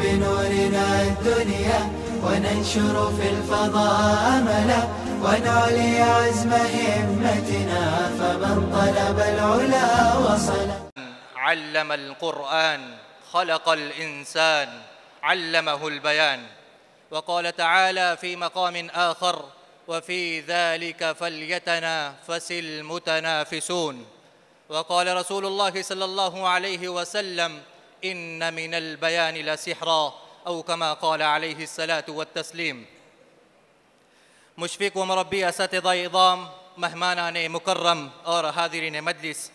بنورنا الدنيا وننشر في الفضاء أملا ونعلي عزم همتنا فمن طلب العلا وصل. علم القرآن خلق الإنسان علمه البيان. وقال تعالى في مقام آخر وفي ذلك فليتنافس المتنافسون. وقال رسول الله صلی اللہ علیہ وسلم إن من البيان لسحرا أو كما قال عليه الصلاة والتسلیم. مشفق و مربی اساتذہ اعظام، مہمانان مکرم اور حاضرین مجلس،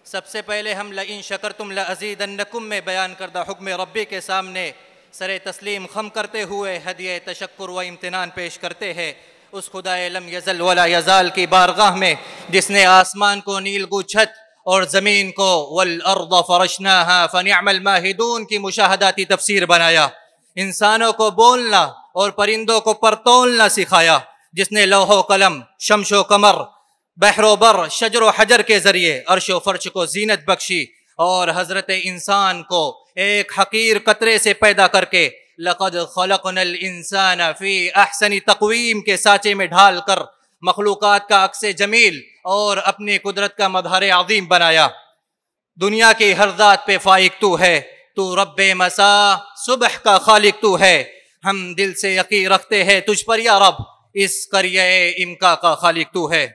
سب سے پہلے ہم لئن شکرتم لأزیدنکم میں بیان کردہ حکم ربی کے سامنے سر تسلیم خم کرتے ہوئے ہدیہ تشکر و امتنان پیش کرتے ہیں اس خدائے لم یزل ولا یزال کی بارگاہ میں جس نے آسمان کو نیلگو چھت اور زمین کو والارض فرشناها فنعم الماہدون کی مشاہداتی تفسیر بنایا، انسانوں کو بولنا اور پرندوں کو پر تولنا سکھایا، جس نے لوح و قلم، شمس و قمر، بحر و بر، شجر و حجر کے ذریعے عرش و فرش کو زینت بخشی اور حضرت انسان کو ایک حقیر قطرے سے پیدا کر کے لقد خلقنا الانسان فی احسن تقویم کے سانچے میں ڈھال کر مخلوقات کا عکس جمیل اور اپنی قدرت کا مظہر عظیم بنایا۔ دنیا کی ہر ذات پہ فائق تو ہے، تو رب مساء صبح کا خالق تو ہے، ہم دل سے یقین رکھتے ہیں تجھ پر یا رب، اس قریہ امکا کا خالق تو ہے۔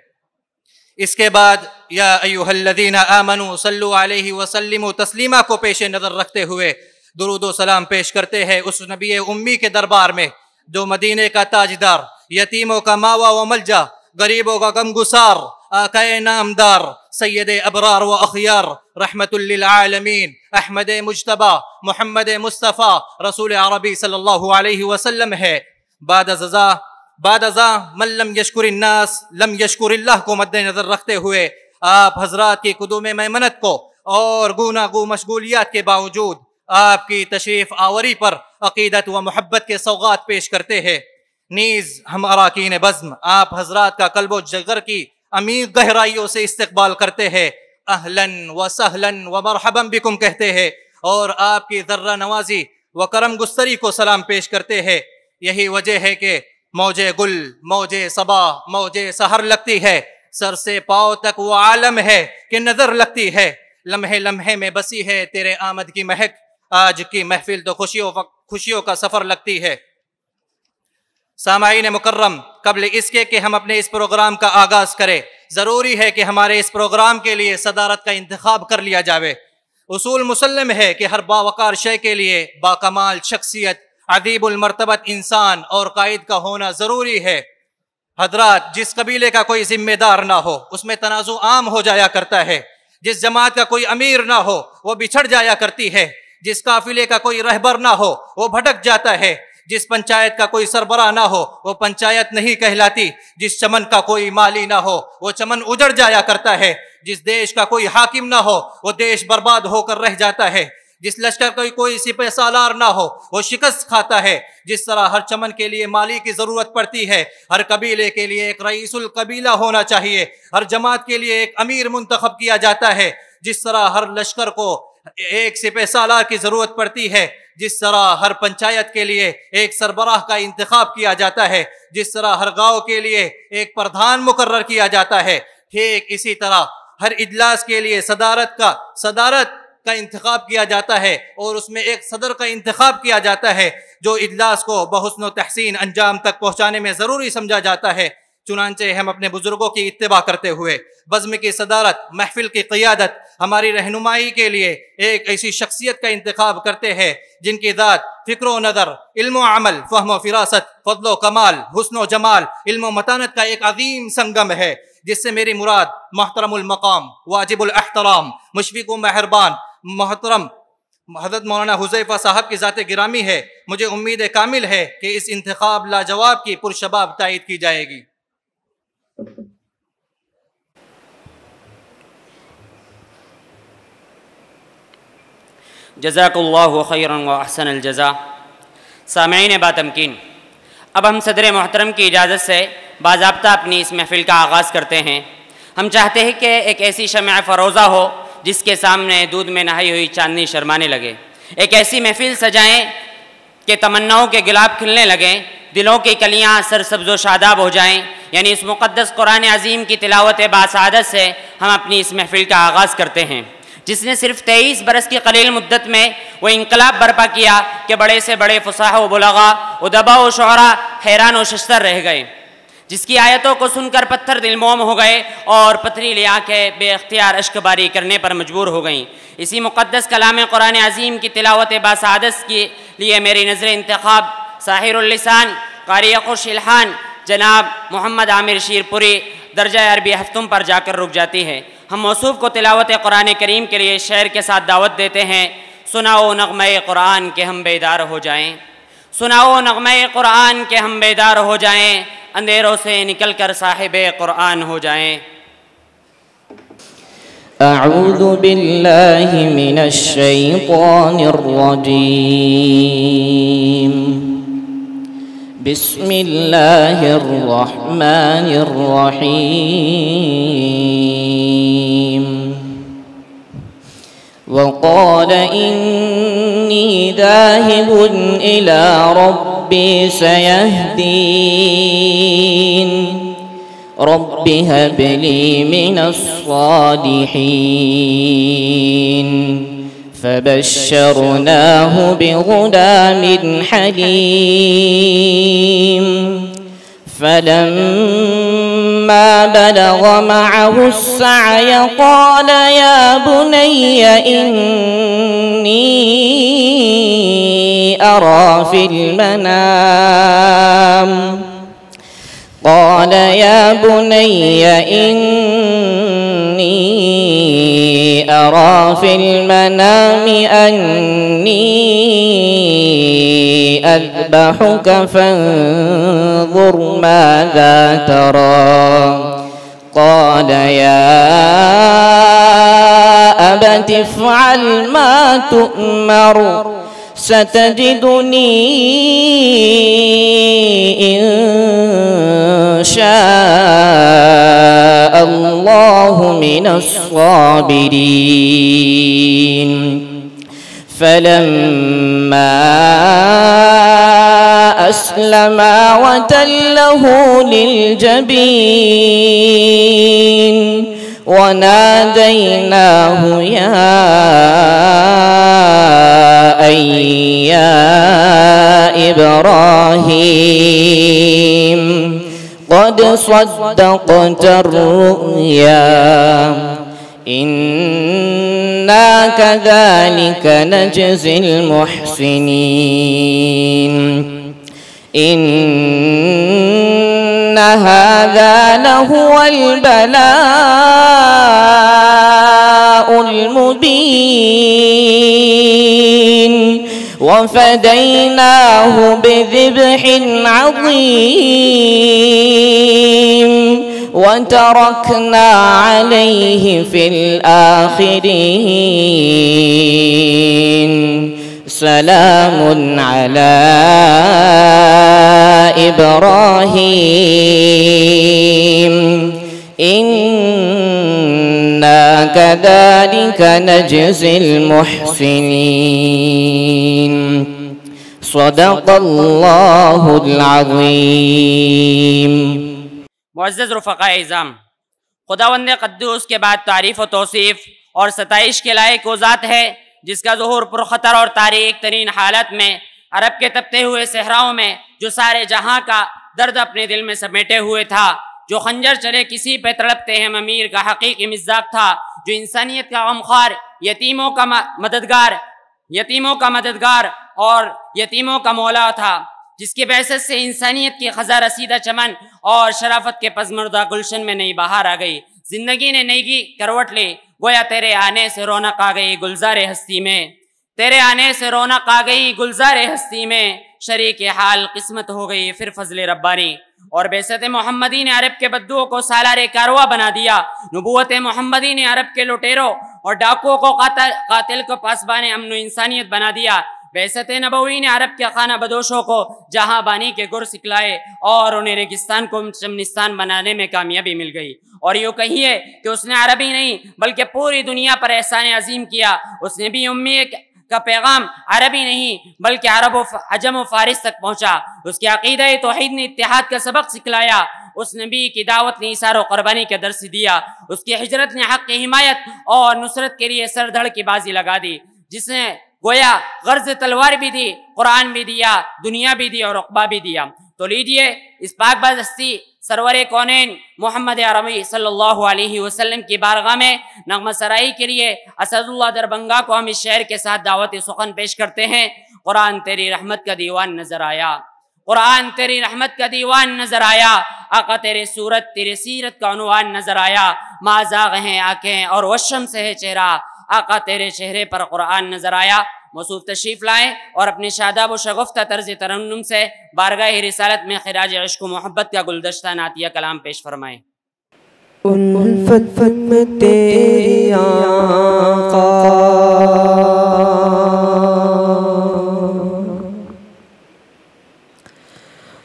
اس کے بعد یا ایھا الذین آمنوا صلو علیہ وسلموا تسلیما کو پیش نظر رکھتے ہوئے درود و سلام پیش کرتے ہیں اس نبی امی کے دربار میں جو مدینے کا تاجدار، یتیموں کا ماوا و ملجا، غریبوں کا غمگسار، آقائے نامدار، سید ابرار و اخیار، رحمت للعالمین، احمد مجتبی، محمد مصطفیٰ، رسول عربی صلی اللہ علیہ وسلم ہے۔ بعد ازاں من لم یشکر الناس لم یشکر اللہ کو مد نظر رکھتے ہوئے آپ حضرات کی قدوم میمنت کو اور گوناگو مشغولیات کے باوجود آپ کی تشریف آوری پر عقیدت و محبت کے سوغات پیش کرتے ہیں۔ نیز ہم اراکین بزم آپ حضرات کا قلب و جگر کی عمیق گہرائیوں سے استقبال کرتے ہیں، اہلاً و سہلاً و مرحباً بکم کہتے ہیں اور آپ کی ذرہ نوازی و کرم گستری کو سلام پیش کرتے ہیں۔ یہی وجہ ہے کہ موجے گل، موجے صبا، موجے سحر لگتی ہے، سر سے پاؤں تک وہ عالم ہے کہ نظر لگتی ہے، لمحے لمحے میں بسی ہے تیرے آمد کی مہک، آج کی محفل تو خوشیوں کا سفر لگتی ہے۔ سامعین مکرم، قبل اس کے کہ ہم اپنے اس پروگرام کا آغاز کریں، ضروری ہے کہ ہمارے اس پروگرام کے لیے صدارت کا انتخاب کر لیا جاوے۔ اصول مسلم ہے کہ ہر باوقار شے کے لیے باکمال شخصیت، عظیم المرتبت انسان اور قائد کا ہونا ضروری ہے۔ حضرات، جس قبیلے کا کوئی ذمہ دار نہ ہو اس میں تنازع عام ہو جایا کرتا ہے، جس جماعت کا کوئی امیر نہ ہو وہ بچھڑ جایا کرتی ہے، جس قافلے کا کوئی رہبر نہ ہو وہ بھٹک جاتا ہے، جس پنچایت کا کوئی سربراہ نہ ہو وہ پنچایت نہیں کہلاتی، جس چمن کا کوئی مالی نہ ہو وہ چمن اجڑ جایا کرتا ہے، جس دیش کا کوئی حاکم نہ ہو وہ دیش برباد ہو کر رہ جاتا ہے، جس لشکر کا کوئی سپہ سالار نہ ہو وہ شکست کھاتا ہے۔ جس طرح ہر چمن کے لیے مالی کی ضرورت پڑتی ہے، ہر قبیلے کے لیے ایک رئیس القبیلہ ہونا چاہیے، ہر جماعت کے لیے ایک امیر منتخب کیا جاتا ہے، جس طرح ہر لشکر کو ایک سپہ سالار کی ضرورت پڑتی ہے، جس طرح ہر پنچایت کے لیے ایک سربراہ کا انتخاب کیا جاتا ہے، جس طرح ہر گاؤں کے لیے ایک پردھان مقرر کیا جاتا ہے، ٹھیک اسی طرح ہر اجلاس کے لیے صدارت کا انتخاب کیا جاتا ہے اور اس میں ایک صدر کا انتخاب کیا جاتا ہے جو اجلاس کو بحسن و تحسین انجام تک پہنچانے میں ضروری سمجھا جاتا ہے۔ چنانچہ ہم اپنے بزرگوں کی اتباع کرتے ہوئے بزم کی صدارت، محفل کی قیادت، ہماری رہنمائی کے لیے ایک ایسی شخصیت کا انتخاب کرتے ہیں جن کی ذات فکر و نظر، علم و عمل، فہم و فراست، فضل و کمال، حسن و جمال، علم و متانت کا ایک عظیم سنگم ہے، جس سے میری مراد محترم المقام، واجب الاحترام، مشفق و مہربان محترم حضرت مولانا حذیفہ صاحب کی ذات گرامی ہے۔ مجھے امید کامل ہے کہ اس انتخاب لاجواب کی پرشباب تائید کی جائے گی۔ جزاک اللہ خیرا و احسن الجزا۔ سامعین باتمکین، اب ہم صدر محترم کی اجازت سے باضابطہ اپنی اس محفل کا آغاز کرتے ہیں۔ ہم چاہتے ہیں کہ ایک ایسی شمع فروزہ ہو جس کے سامنے دودھ میں نہائی ہوئی چاندنی شرمانے لگے، ایک ایسی محفل سجائیں کہ تمناؤں کے گلاب کھلنے لگیں، دلوں کی کلیاں سرسبز و شاداب ہو جائیں۔ یعنی اس مقدس قرآن عظیم کی تلاوت باسعادت سے ہم اپنی اس محفل کا آغاز کرتے ہیں، جس نے صرف 23 برس کی قلیل مدت میں وہ انقلاب برپا کیا کہ بڑے سے بڑے فصاح و بلغاء، ادباء و شعراء حیران و ششدر رہ گئے، جس کی آیتوں کو سن کر پتھر دل موم ہو گئے اور پتھریلی آنکھیں بے اختیار اشک باری کرنے پر مجبور ہو گئیں۔ اسی مقدس کلام قرآن عظیم کی تلاوت باسعادت کے لیے میری نظر انتخاب ساحر اللسان، قاری خوش الحان جناب محمد عامر شیرپوری درجہ عربی ہفتم پر جا کر رک جاتی ہے۔ ہم موصوف کو تلاوت قرآن کریم کے لیے شعر کے ساتھ دعوت دیتے ہیں۔ سناؤ نغمہ قرآن کہ ہم بیدار ہو جائیں، سناؤ نغمہ قرآن کہ ہم بیدار ہو جائیں، اندھیروں سے نکل کر صاحب قرآن ہو جائیں۔ اعوذ باللہ من الشیطان الرجیم، بسم اللہ الرحمن الرحیم۔ وقال إني ذاهب إلى ربي سيهدين، رب هب لي من الصالحين، فبشرناه بغلام حليم، فلما بلغ معه السعي قال يا بني إني أرى في المنام، قال يا بني إني أرى في المنام أني أذبحك فانظر ماذا ترى، قال يا أبت افعل ما تؤمر، ستجدني إن شاء الله من الصابرين۔ فلما أسلما وتله للجبين وناديناه يا إبراهيم قد صدقت الرؤيا، إنا كذلك نجزي المحسنين، إن هذا لهو البلاء المبين، وفديناه بذبح عظيم، وتركنا عليه في الآخرين، سلام على إبراهيم إنا كذلك نجزي المحسنين، صدق الله العظيم۔ معزز رفقاء اعظام، خداوند قدوس کے بعد تعریف و توصیف اور ستائش کے لائق وہ ذات ہے جس کا ظہور پرخطر اور تاریک ترین حالت میں عرب کے تپتے ہوئے صحراؤں میں جو سارے جہاں کا درد اپنے دل میں سمیٹے ہوئے تھا، جو خنجر چلے کسی پہ تڑپتے ہیں امیر کا حقیقی مزاق تھا، جو انسانیت کا غمخوار، یتیموں کا مددگار اور یتیموں کا مولا تھا، جس کی بعثت سے انسانیت کی خزاں رسیدہ چمن اور شرافت کے پزمردہ گلشن میں نئی بہار آ گئی، زندگی نے نئی کروٹ لی، گویا تیرے آنے سے رونق آ گئی گلزار ہستی میں، تیرے آنے سے رونق آ گئی گلزار ہستی میں، شریک حال قسمت ہو گئی پھر فضل ربانی، اور بعثت محمدی نے عرب کے بدوؤں کو سالار کارواں بنا دیا، نبوت محمدی نے عرب کے لٹیروں اور ڈاکوؤں کو قاتل کو پاسبان امن و انسانیت بنا دیا، بعثت نبوی نے عرب کے خانہ بدوشوں کو جہاں بانی کے گر سکھلائے اور انہیں ریگستان کو چمنستان بنانے میں کامیابی مل گئی، اور یوں کہیے کہ اس نے عربی نہیں بلکہ پوری دنیا پر احسان عظیم کیا، اس نے بھی امی کا پیغام عربی نہیں بلکہ عرب و عجم و فارس تک پہنچا۔ اس کے عقیدہ توحید نے اتحاد کا سبق سکھلایا، اس نبی کی دعوت نے ایثار و قربانی کا درس دیا، اس کی ہجرت نے حق کی حمایت اور نصرت کے لیے سر دھڑ کی بازی لگا دی، جس نے گویا غرض تلوار بھی دی، قرآن بھی دیا، دنیا بھی دی اور عقبہ بھی دیا۔ تو لیجئے اس پاک باز ہستی سرور کونین محمد عربی صلی اللہ علیہ وسلم کی بارگاہ میں نغمہ سرائی کے لیے اسد اللہ دربنگا کو ہم اس شعر کے ساتھ دعوت سخن پیش کرتے ہیں۔ قرآن تیری رحمت کا دیوان نظر آیا، قرآن تیری رحمت کا دیوان نظر آیا، آقا تیرے صورت تیرے سیرت کا عنوان نظر آیا، مازاغ ہیں آنکھیں اور وشم سے ہے چہرہ، آقا تیرے چہرے پر قرآن نظر آیا۔ موصوف تشریف لائیں اور اپنے شاداب و شگفتہ طرز ترنم سے بارگاہ رسالت میں خراج عشق و محبت کا گلدستہ نعتیہ کلام پیش فرمائیں۔ الفت میں تیری آقا،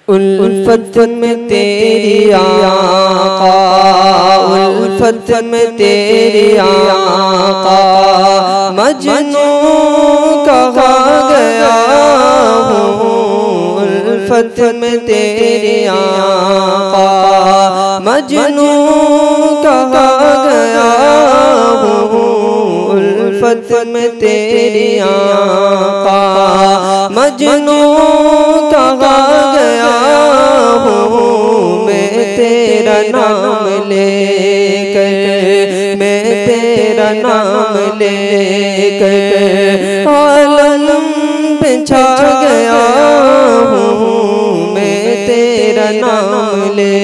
الفت میں تیری آقا، الفت میں تیری آقا، مجنون کہا گیا ہوں، الفت میں تیری آقا، مجنون کہا گیا ہوں، الفت میں تیری آقا، مجنون کہا گیا ہوں، میں تیرا نام لے کر، میں تیرا نام لے کر عالم پہ چھا گیا ہوں، میں تیرا نام لے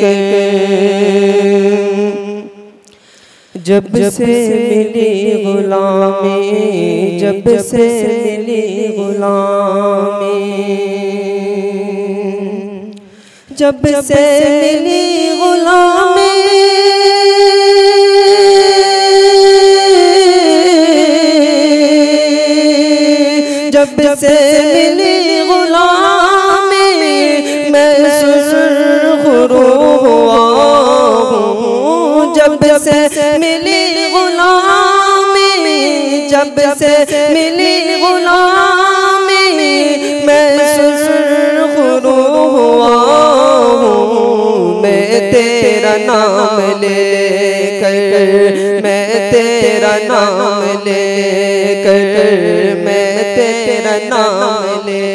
کر۔ جب سے ملی غلامی، جب سے ملی غلامی، جب سے ملی غلامی، جب سے ملی غلامی، میں سرخرو ہوا ہوں، جب سے ملی غلامی، جب سے ملی غلامی، میں سرخرو ہوا ہوں، میں تیرا نام لے کر، میں تیرا نام لے کر، میں تیرا نام لے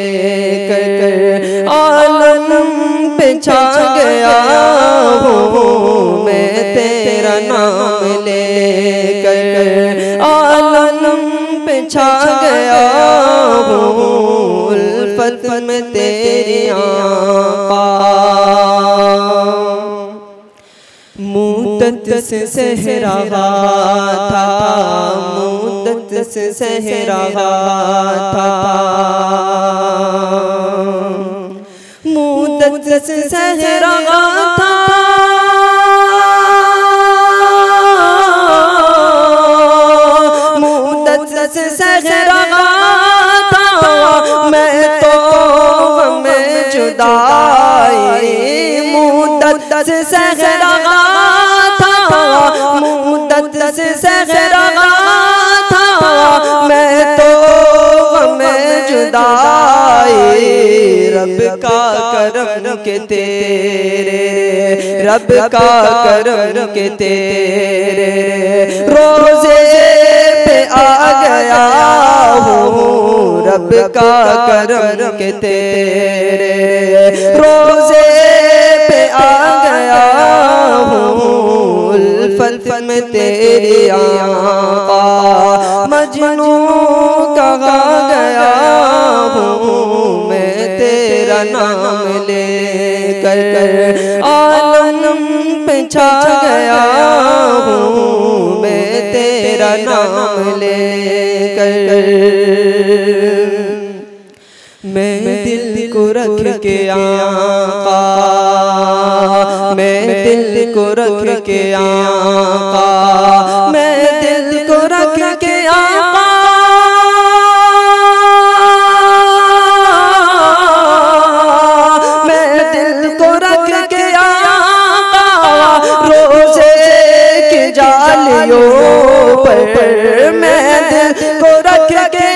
کر عالم پہ چھا گیا ہوں، میں تیرا نام لے کر عالم پہ چھا گیا ہوں، الفت میں تیری آقا، مدت سے سہ رہا تھا، مدت سے سہ رہا تھا، مدت سے سہ رہا تھا، مدت سے سہ رہا تھا، میں تو غم جدائی، مدت سے سہ رہا تھا، مدت سے سہ رہا تھا، میں تو غم جدائی، رب کا کرم کے تیرے، رب کا کرم کے تیرے روزے پہ آ گیا ہوں، رب کا کرم کے تیرے روزے پہ آ گیا ہوں، الفت میں تیری آقا، مجنون کہا گیا ہوں، میں تیرا نام لے کر عالم پہ چھا گیا ہوں، میں تیرا نام لے کر، میں دل کو رکھ کے آقا، میں دل کو رکھ کے آقا، میں دل کو رکھ کے آقا، میں دل کو رکھ کے آقا، روزے کی جالیوں پر میں دل کو رکھ کے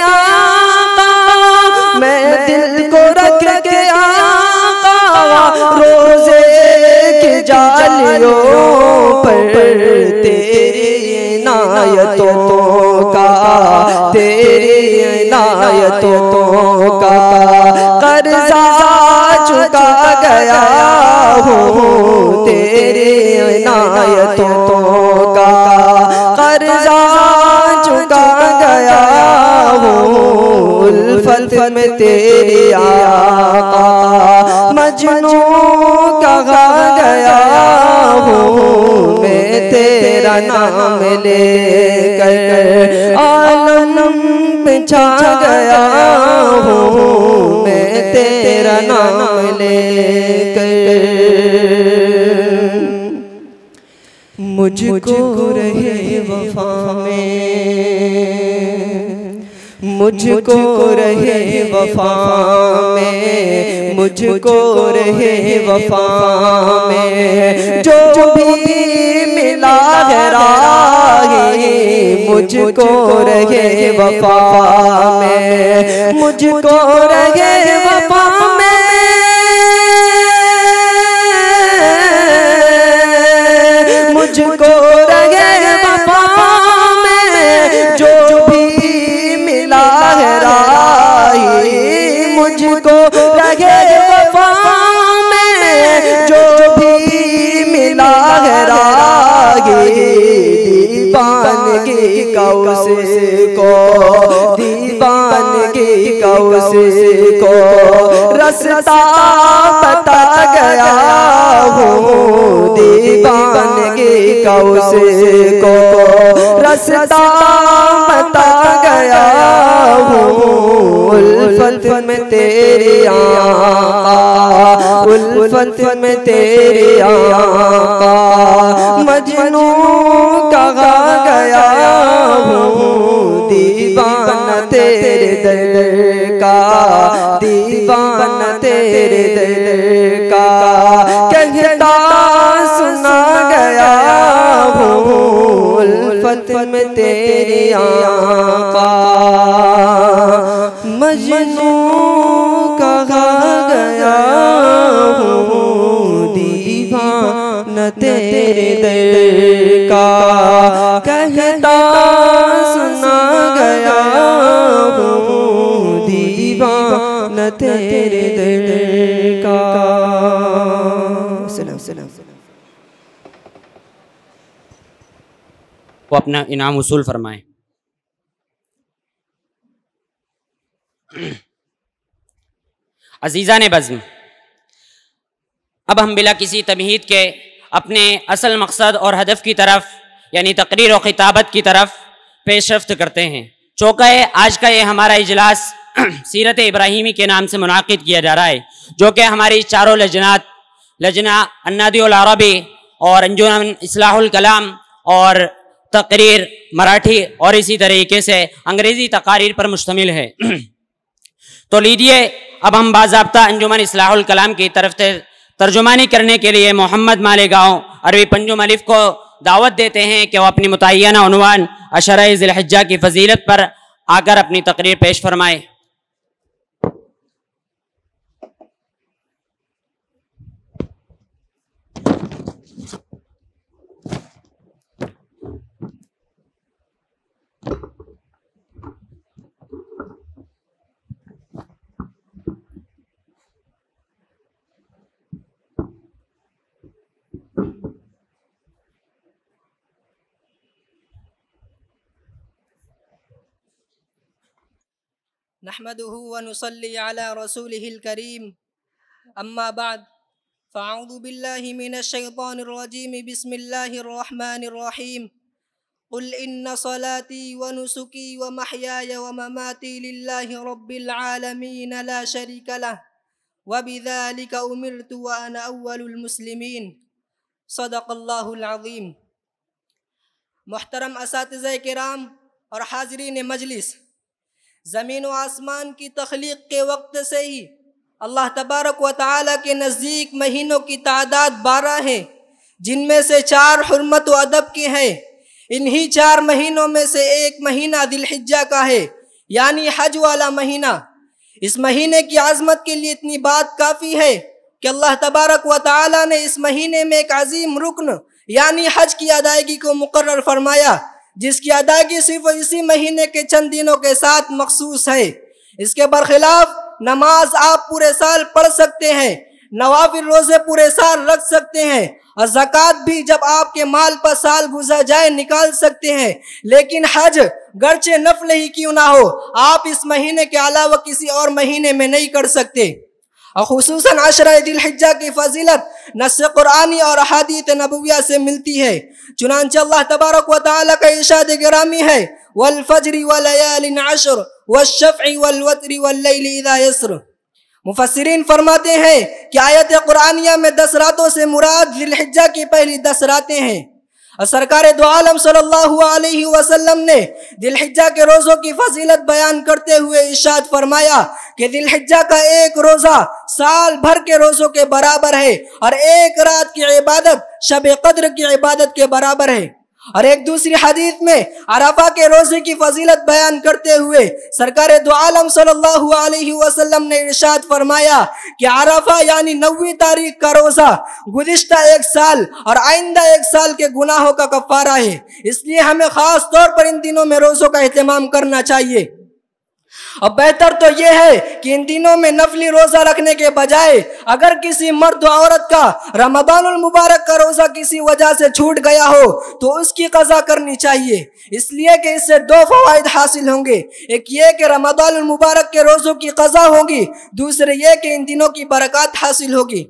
دل کو رکھ کے آقا روزے کی جالیوں پر تیری عنایتوں کا تیری عنایتوں کا قرضہ چکا گیا ہوں تیری عنایتوں کا قرضہ چکا گیا ہوں الفت میں تیری آقا مجنون کہا گیا ہوں میں تیرا نام لے کر عالم میں چھا گیا ہوں میں تیرا نام لے کر مجھ کو رہے وفا میں مجھ کو رہے وفا میں مجھ کو رہے وفا میں جو بھی ملا ہے راہی مجھ کو رہے وفا میں مجھ کو رہے وفا میں مجھ کو رہے وفا میں جو بھی ملا ہے راہی مجھ کو رہے وفا میں جو بھی ملا ہے راہی دیوانگی کا اس کو دیوانگی کا اس کو رستہ بتا گیا ہوں دیوانگی کا اس کو رستہ بتا گیا ہوں الفت میں تیری آقا الفت میں تیری آقا مجنون کہا گیا ہوں دیوانہ تیرے در کا دیوانہ تیرے در کا کہتا سنا گیا ہوں الفت میں تیری آقا مجنون کہا گیا ہوں دیوانہ تیرے در کا کہتا سنا گیا ہوں دیوانہ تیرے در کا سلام وہ اپنا انعام وصول فرمائیں۔ عزیزان بزم، اب ہم بلا کسی تمہید کے اپنے اصل مقصد اور ہدف کی طرف یعنی تقریر و خطابت کی طرف پیش رفت کرتے ہیں۔ چونکہ آج کا یہ ہمارا اجلاس سیرت ابراہیمی کے نام سے منعقد کیا جا رہا ہے، جو کہ ہماری چاروں لجنات لجنہ النادی العربی اور انجمن اصلاح الکلام اور تقریر مراٹھی اور اسی طریقے سے انگریزی تقاریر پر مشتمل ہے۔ تو لیجیے اب ہم باضابطہ انجمن اصلاح الکلام کی طرف سے ترجمانی کرنے کے لیے محمد مالیگاؤں عربی پنجم الف کو دعوت دیتے ہیں کہ وہ اپنی متعینہ عنوان عشرہ ذی الحجہ کی فضیلت پر آ کر اپنی تقریر پیش فرمائے۔ نحمده ونصلي على رسوله الكريم أما بعد فأعوذ بالله من الشيطان الرجيم بسم الله الرحمن الرحيم قل إن صلاتي ونسكي ومحياي ومماتي لله رب العالمين لا شريك له وبذلك أمرت وأنا أول المسلمين صدق الله العظيم۔ محترم اساتذہ کرام اور حاضرین مجلس، زمین و آسمان کی تخلیق کے وقت سے ہی اللہ تبارک و تعالیٰ کے نزدیک مہینوں کی تعداد 12 ہے، جن میں سے 4 حرمت و ادب کی ہیں۔ انہی 4 مہینوں میں سے ایک مہینہ ذی الحجہ کا ہے، یعنی حج والا مہینہ۔ اس مہینے کی عظمت کے لیے اتنی بات کافی ہے کہ اللہ تبارک و تعالی نے اس مہینے میں ایک عظیم رکن یعنی حج کی ادائیگی کو مقرر فرمایا، جس کی ادائیگی صرف اسی مہینے کے چند دنوں کے ساتھ مخصوص ہے۔ اس کے برخلاف نماز آپ پورے سال پڑھ سکتے ہیں، نوافل روزے پورے سال رکھ سکتے ہیں، اور زکوٰۃ بھی جب آپ کے مال پر سال گزر جائے نکال سکتے ہیں، لیکن حج گرچہ نفل ہی کیوں نہ ہو آپ اس مہینے کے علاوہ کسی اور مہینے میں نہیں کر سکتے۔ اور خصوصاً عشرہ ذی الحجہ کی فضیلت نص قرآنی اور احادیث نبویہ سے ملتی ہے، چنانچہ اللہ تبارک و تعالیٰ کا ارشاد گرامی ہے والفجر ولیال عشر والشفع والوتر واللیل اذا یسر۔ مفسرین فرماتے ہیں کہ آیت قرآنیہ میں 10 راتوں سے مراد ذی الحجہ کی پہلی 10 راتیں ہیں، اور سرکار دو عالم صلی اللہ علیہ وسلم نے ذی الحجہ کے روزوں کی فضیلت بیان کرتے ہوئے ارشاد فرمایا کہ ذی الحجہ کا ایک روزہ سال بھر کے روزوں کے برابر ہے، اور ایک رات کی عبادت شب قدر کی عبادت کے برابر ہے۔ اور ایک دوسری حدیث میں عرفہ کے روزے کی فضیلت بیان کرتے ہوئے سرکار دو عالم صلی اللہ علیہ وسلم نے ارشاد فرمایا کہ عرفہ یعنی 9 تاریخ کا روزہ گزشتہ 1 سال اور آئندہ 1 سال کے گناہوں کا کفارہ ہے، اس لیے ہمیں خاص طور پر ان دنوں میں روزوں کا اہتمام کرنا چاہیے۔ اب بہتر تو یہ ہے کہ ان دنوں میں نفلی روزہ رکھنے کے بجائے اگر کسی مرد و عورت کا رمضان المبارک کا روزہ کسی وجہ سے چھوٹ گیا ہو تو اس کی قضا کرنی چاہیے، اس لیے کہ اس سے 2 فوائد حاصل ہوں گے، ایک یہ کہ رمضان المبارک کے روزوں کی قضا ہوگی، دوسرے یہ کہ ان دنوں کی برکات حاصل ہوگی۔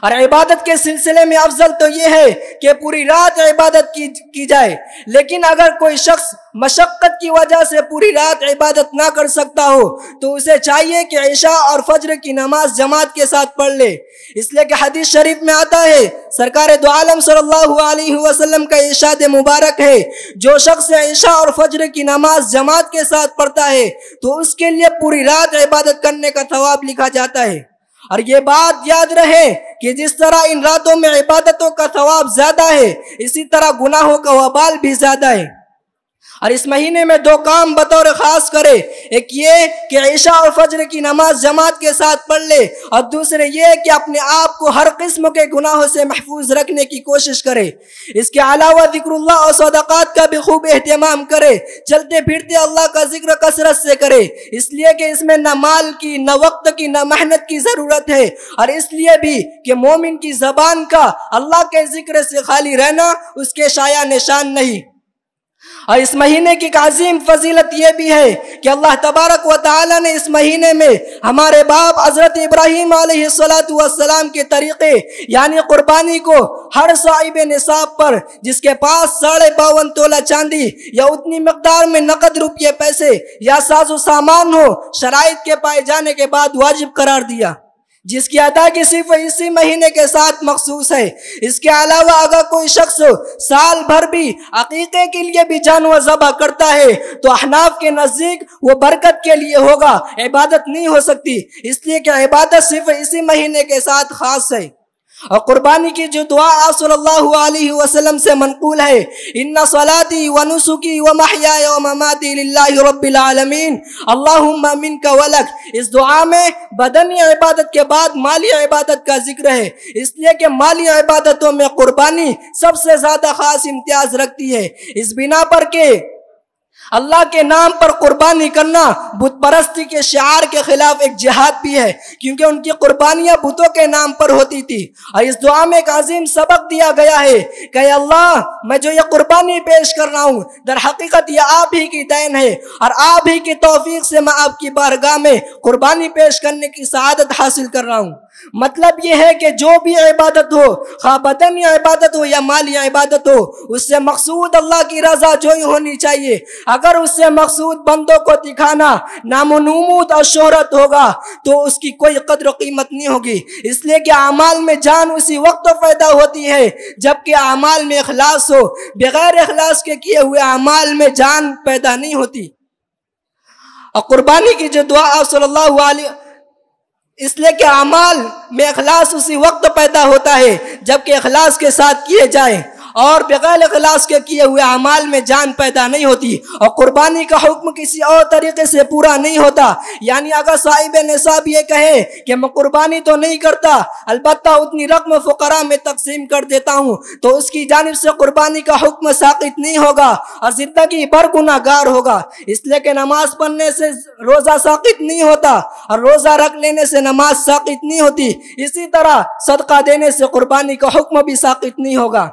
اور عبادت کے سلسلے میں افضل تو یہ ہے کہ پوری رات عبادت کی جائے، لیکن اگر کوئی شخص مشقت کی وجہ سے پوری رات عبادت نہ کر سکتا ہو تو اسے چاہیے کہ عشاء اور فجر کی نماز جماعت کے ساتھ پڑھ لے، اس لیے کہ حدیث شریف میں آتا ہے سرکار دو عالم صلی اللہ علیہ وسلم کا ارشاد مبارک ہے جو شخص عشاء اور فجر کی نماز جماعت کے ساتھ پڑھتا ہے تو اس کے لیے پوری رات عبادت کرنے کا ثواب لکھا جاتا ہے۔ اور یہ بات یاد رہے کہ جس طرح ان راتوں میں عبادتوں کا ثواب زیادہ ہے اسی طرح گناہوں کا وبال بھی زیادہ ہے۔ اور اس مہینے میں 2 کام بطور خاص کرے، ایک یہ کہ عشاء اور فجر کی نماز جماعت کے ساتھ پڑھ لے، اور دوسرے یہ کہ اپنے آپ کو ہر قسم کے گناہوں سے محفوظ رکھنے کی کوشش کرے۔ اس کے علاوہ ذکر اللہ اور صدقات کا بھی خوب اہتمام کرے، چلتے پھرتے اللہ کا ذکر کثرت سے کرے، اس لیے کہ اس میں نہ مال کی نہ وقت کی نہ محنت کی ضرورت ہے، اور اس لیے بھی کہ مومن کی زبان کا اللہ کے ذکر سے خالی رہنا اس کے شایع نشان نہیں۔ اور اس مہینے کی عظیم فضیلت یہ بھی ہے کہ اللہ تبارک و تعالی نے اس مہینے میں ہمارے باپ حضرت ابراہیم علیہ السلام کے طریقے یعنی قربانی کو ہر صاحب نصاب پر جس کے پاس 52.5 تولہ چاندی یا اتنی مقدار میں نقد روپیے پیسے یا ساز و سامان ہو شرائط کے پائے جانے کے بعد واجب قرار دیا، جس کی ادائیگی صرف اسی مہینے کے ساتھ مخصوص ہے۔ اس کے علاوہ اگر کوئی شخص سال بھر بھی عقیقے کے لیے بھی جانور ذبح کرتا ہے تو احناف کے نزدیک وہ برکت کے لیے ہوگا، عبادت نہیں ہو سکتی، اس لیے کہ عبادت صرف اسی مہینے کے ساتھ خاص ہے۔ اور قربانی کی جو دعا آپ صلی اللہ علیہ وسلم سے منقول ہے، ان صلاتی و نسکی و محیای و مماتی للہ رب العالمین اللہم منک ولک، اس دعا میں بدنی عبادت کے بعد مالی عبادت کا ذکر ہے، اس لیے کہ مالی عبادتوں میں قربانی سب سے زیادہ خاص امتیاز رکھتی ہے، اس بنا پر کہ اللہ کے نام پر قربانی کرنا بت پرستی کے شعار کے خلاف ایک جہاد بھی ہے، کیونکہ ان کی قربانیاں بتوں کے نام پر ہوتی تھی۔ اور اس دعا میں ایک عظیم سبق دیا گیا ہے کہ اے اللہ میں جو یہ قربانی پیش کر رہا ہوں در حقیقت یہ آپ ہی کی دین ہے، اور آپ ہی کی توفیق سے میں آپ کی بارگاہ میں قربانی پیش کرنے کی سعادت حاصل کر رہا ہوں۔ مطلب یہ ہے کہ جو بھی عبادت ہو، خواہ بدنی عبادت ہو یا مالی عبادت ہو، اس سے مقصود اللہ کی رضا جوئی ہونی چاہیے۔ اگر اس سے مقصود بندوں کو دکھانا، نام و نمود اور شہرت ہوگا تو اس کی کوئی قدر و قیمت نہیں ہوگی، اس لیے کہ اعمال میں جان اسی وقت پیدا ہوتی ہے جبکہ اعمال میں اخلاص ہو، بغیر اخلاص کے کیے ہوئے اعمال میں جان پیدا نہیں ہوتی۔ اور قربانی کی جو دعا آپ صلی اللہ علیہ، اس لیے کہ اعمال میں اخلاص اسی وقت پیدا ہوتا ہے جبکہ اخلاص کے ساتھ کیے جائیں۔ اور بغیر اخلاص کے کیے ہوئے اعمال میں جان پیدا نہیں ہوتی، اور قربانی کا حکم کسی اور طریقے سے پورا نہیں ہوتا۔ یعنی اگر صاحب نصاب یہ کہے کہ میں قربانی تو نہیں کرتا، البتہ اتنی رقم فقراء میں تقسیم کر دیتا ہوں، تو اس کی جانب سے قربانی کا حکم ساقط نہیں ہوگا اور زندگی بھر گناہ گار ہوگا، اس لیے کہ نماز پڑھنے سے روزہ ساقط نہیں ہوتا اور روزہ رکھ لینے سے نماز ساقط نہیں ہوتی، اسی طرح صدقہ دینے سے قربانی کا حکم بھی ساقط نہیں ہوگا۔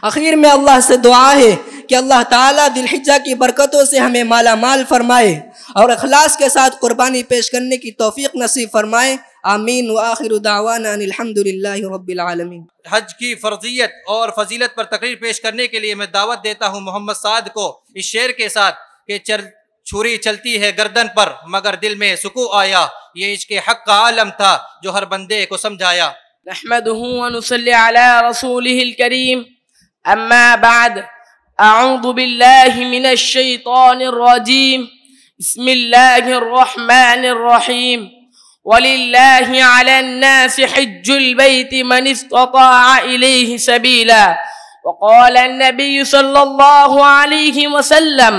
آخر میں اللہ سے دعا ہے کہ اللہ تعالیٰ ذی الحجہ کی برکتوں سے ہمیں مالا مال فرمائے اور اخلاص کے ساتھ قربانی پیش کرنے کی توفیق نصیب فرمائے، آمین۔ وآخر دعوانا ان الحمدللہ رب العالمین۔ حج کی فرضیت اور فضیلت پر تقریر پیش کرنے کے لیے میں دعوت دیتا ہوں محمد سعد کو اس شعر کے ساتھ کہ چھری چلتی ہے گردن پر مگر دل میں سکون آیا، یہ عشق حق کا عالم تھا جو ہر بندے کو سمجھایا۔ نحمده ونصلي على رسوله الكريم، أما بعد، أعوذ بالله من الشيطان الرجيم، بسم الله الرحمن الرحيم، ولله على الناس حج البيت من استطاع إليه سبيلا، وقال النبي صلى الله عليه وسلم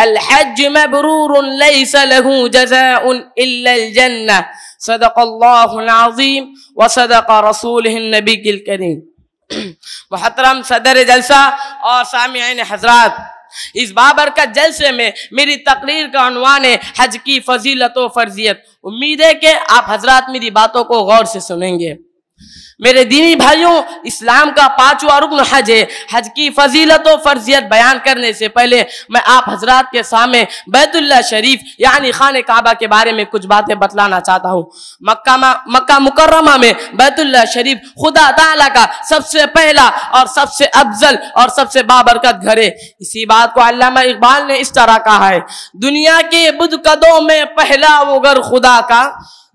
الحج مبرور ليس له جزاء إلا الجنة، صدق الله العظيم وصدق رسوله النبي الكريم۔ محترم صدر جلسہ اور سامعین حضرات، اس بابرکت جلسے میں میری تقریر کا عنوان ہے حج کی فضیلت و فرضیت۔ امید ہے کہ آپ حضرات میری باتوں کو غور سے سنیں گے۔ میرے دینی بھائیوں، اسلام کا 5واں رکن حج ہے۔ حج کی فضیلت و فرضیت بیان کرنے سے پہلے میں آپ حضرات کے سامنے بیت اللہ شریف یعنی خانہ کعبہ کے بارے میں کچھ باتیں بتلانا چاہتا ہوں۔ مکہ مکرمہ میں بیت اللہ شریف خدا تعالیٰ کا سب سے پہلا اور سب سے افضل اور سب سے بابرکت گھر ہے۔ اسی بات کو علامہ اقبال نے اس طرح کہا ہے، دنیا کے بت قدوں میں پہلا وہ گھر خدا کا،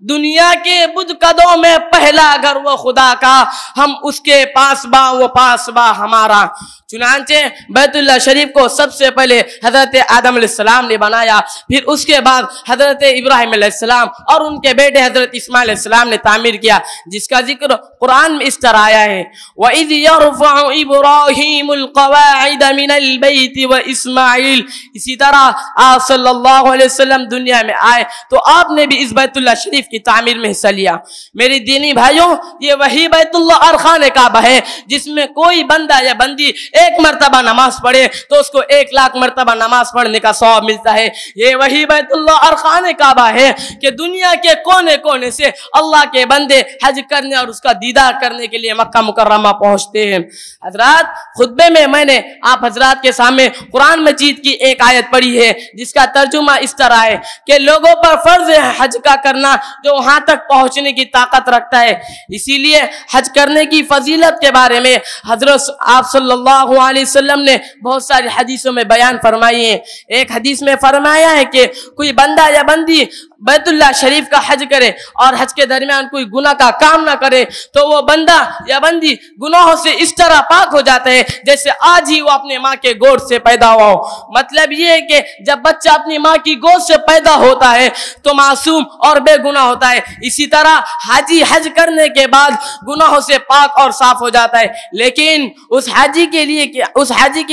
دنیا کے بت قدوں میں پہلا گھر وہ خدا کا، ہم اس کے پاسباں وہ پاسباں ہمارا۔ چنانچہ بیت اللہ شریف کو سب سے پہلے حضرت آدم علیہ السلام نے بنایا، پھر اس کے بعد حضرت ابراہیم علیہ السلام اور ان کے بیٹے حضرت اسماعیل علیہ السلام نے تعمیر کیا، جس کا ذکر قرآن میں اس طرح آیا ہے، وَإِذْ يَرْفَعُ إِبْرَاهِيمُ الْقَوَاعِدَ مِنَ الْبَيْتِ وَإِسْمَاعِيلُ۔ اسی طرح آپ صلی اللہ علیہ وسلم دنیا میں آئے تو آپ نے بھی اس بیت اللہ شریف کی تعمیر میں حصہ لیا۔ میری دینی بھائیوں، یہ وہی بیت اللہ اور خانہ کعبہ ہے جس میں کوئی بندہ یا بندی ایک مرتبہ نماز پڑھے تو اس کو 1,00,000 مرتبہ نماز پڑھنے کا ثواب ملتا ہے۔ یہ وہی بیت اللہ اور خانہ کعبہ ہے کہ دنیا کے کونے کونے سے اللہ کے بندے حج کرنے اور اس کا دیدار کرنے کے لیے مکہ مکرمہ پہنچتے ہیں۔ حضرات، خطبے میں نے آپ حضرات کے سامنے قرآن مجید کی ایک آیت پڑھی ہے جس کا ترجمہ اس طرح ہے کہ لوگوں پر فرض ہے حج کا کرنا جو وہاں تک پہنچنے کی طاقت رکھتا ہے۔ اسی لیے حج کرنے کی فضیلت کے بارے میں حضرت آپ صلی اللہ علیہ وسلم نے بہت ساری حدیثوں میں بیان فرمائی ہیں۔ ایک حدیث میں فرمایا ہے کہ کوئی بندہ یا بندی بیت اللہ شریف کا حج کرے اور حج کے درمیان کوئی گناہ کا کام نہ کرے تو وہ بندہ یا بندی گناہوں سے اس طرح پاک ہو جاتا ہے جیسے آج ہی وہ اپنے ماں کے گود سے پیدا ہوا ہو۔ مطلب یہ ہے کہ جب بچہ اپنی ماں کی گود سے پیدا ہوتا ہے تو معصوم اور بے گناہ ہوتا ہے، اسی طرح حاجی حج کرنے کے بعد گناہوں سے پاک اور صاف ہو جاتا ہے، لیکن اس حاجی کے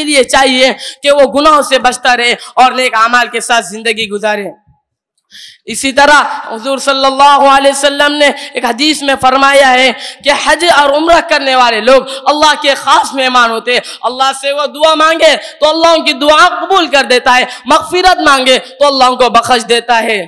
لیے چاہیے کہ وہ گناہوں سے بچتا رہے اور نیک اعمال کے ساتھ زندگی گزارے۔ اسی طرح حضور صلی اللہ علیہ وسلم نے ایک حدیث میں فرمایا ہے کہ حج اور عمرہ کرنے والے لوگ اللہ کے خاص مہمان ہوتے ہیں۔ اللہ سے وہ دعا مانگے تو اللہ ان کی دعا قبول کر دیتا ہے، مغفرت مانگے تو اللہ ان کو بخش دیتا ہے۔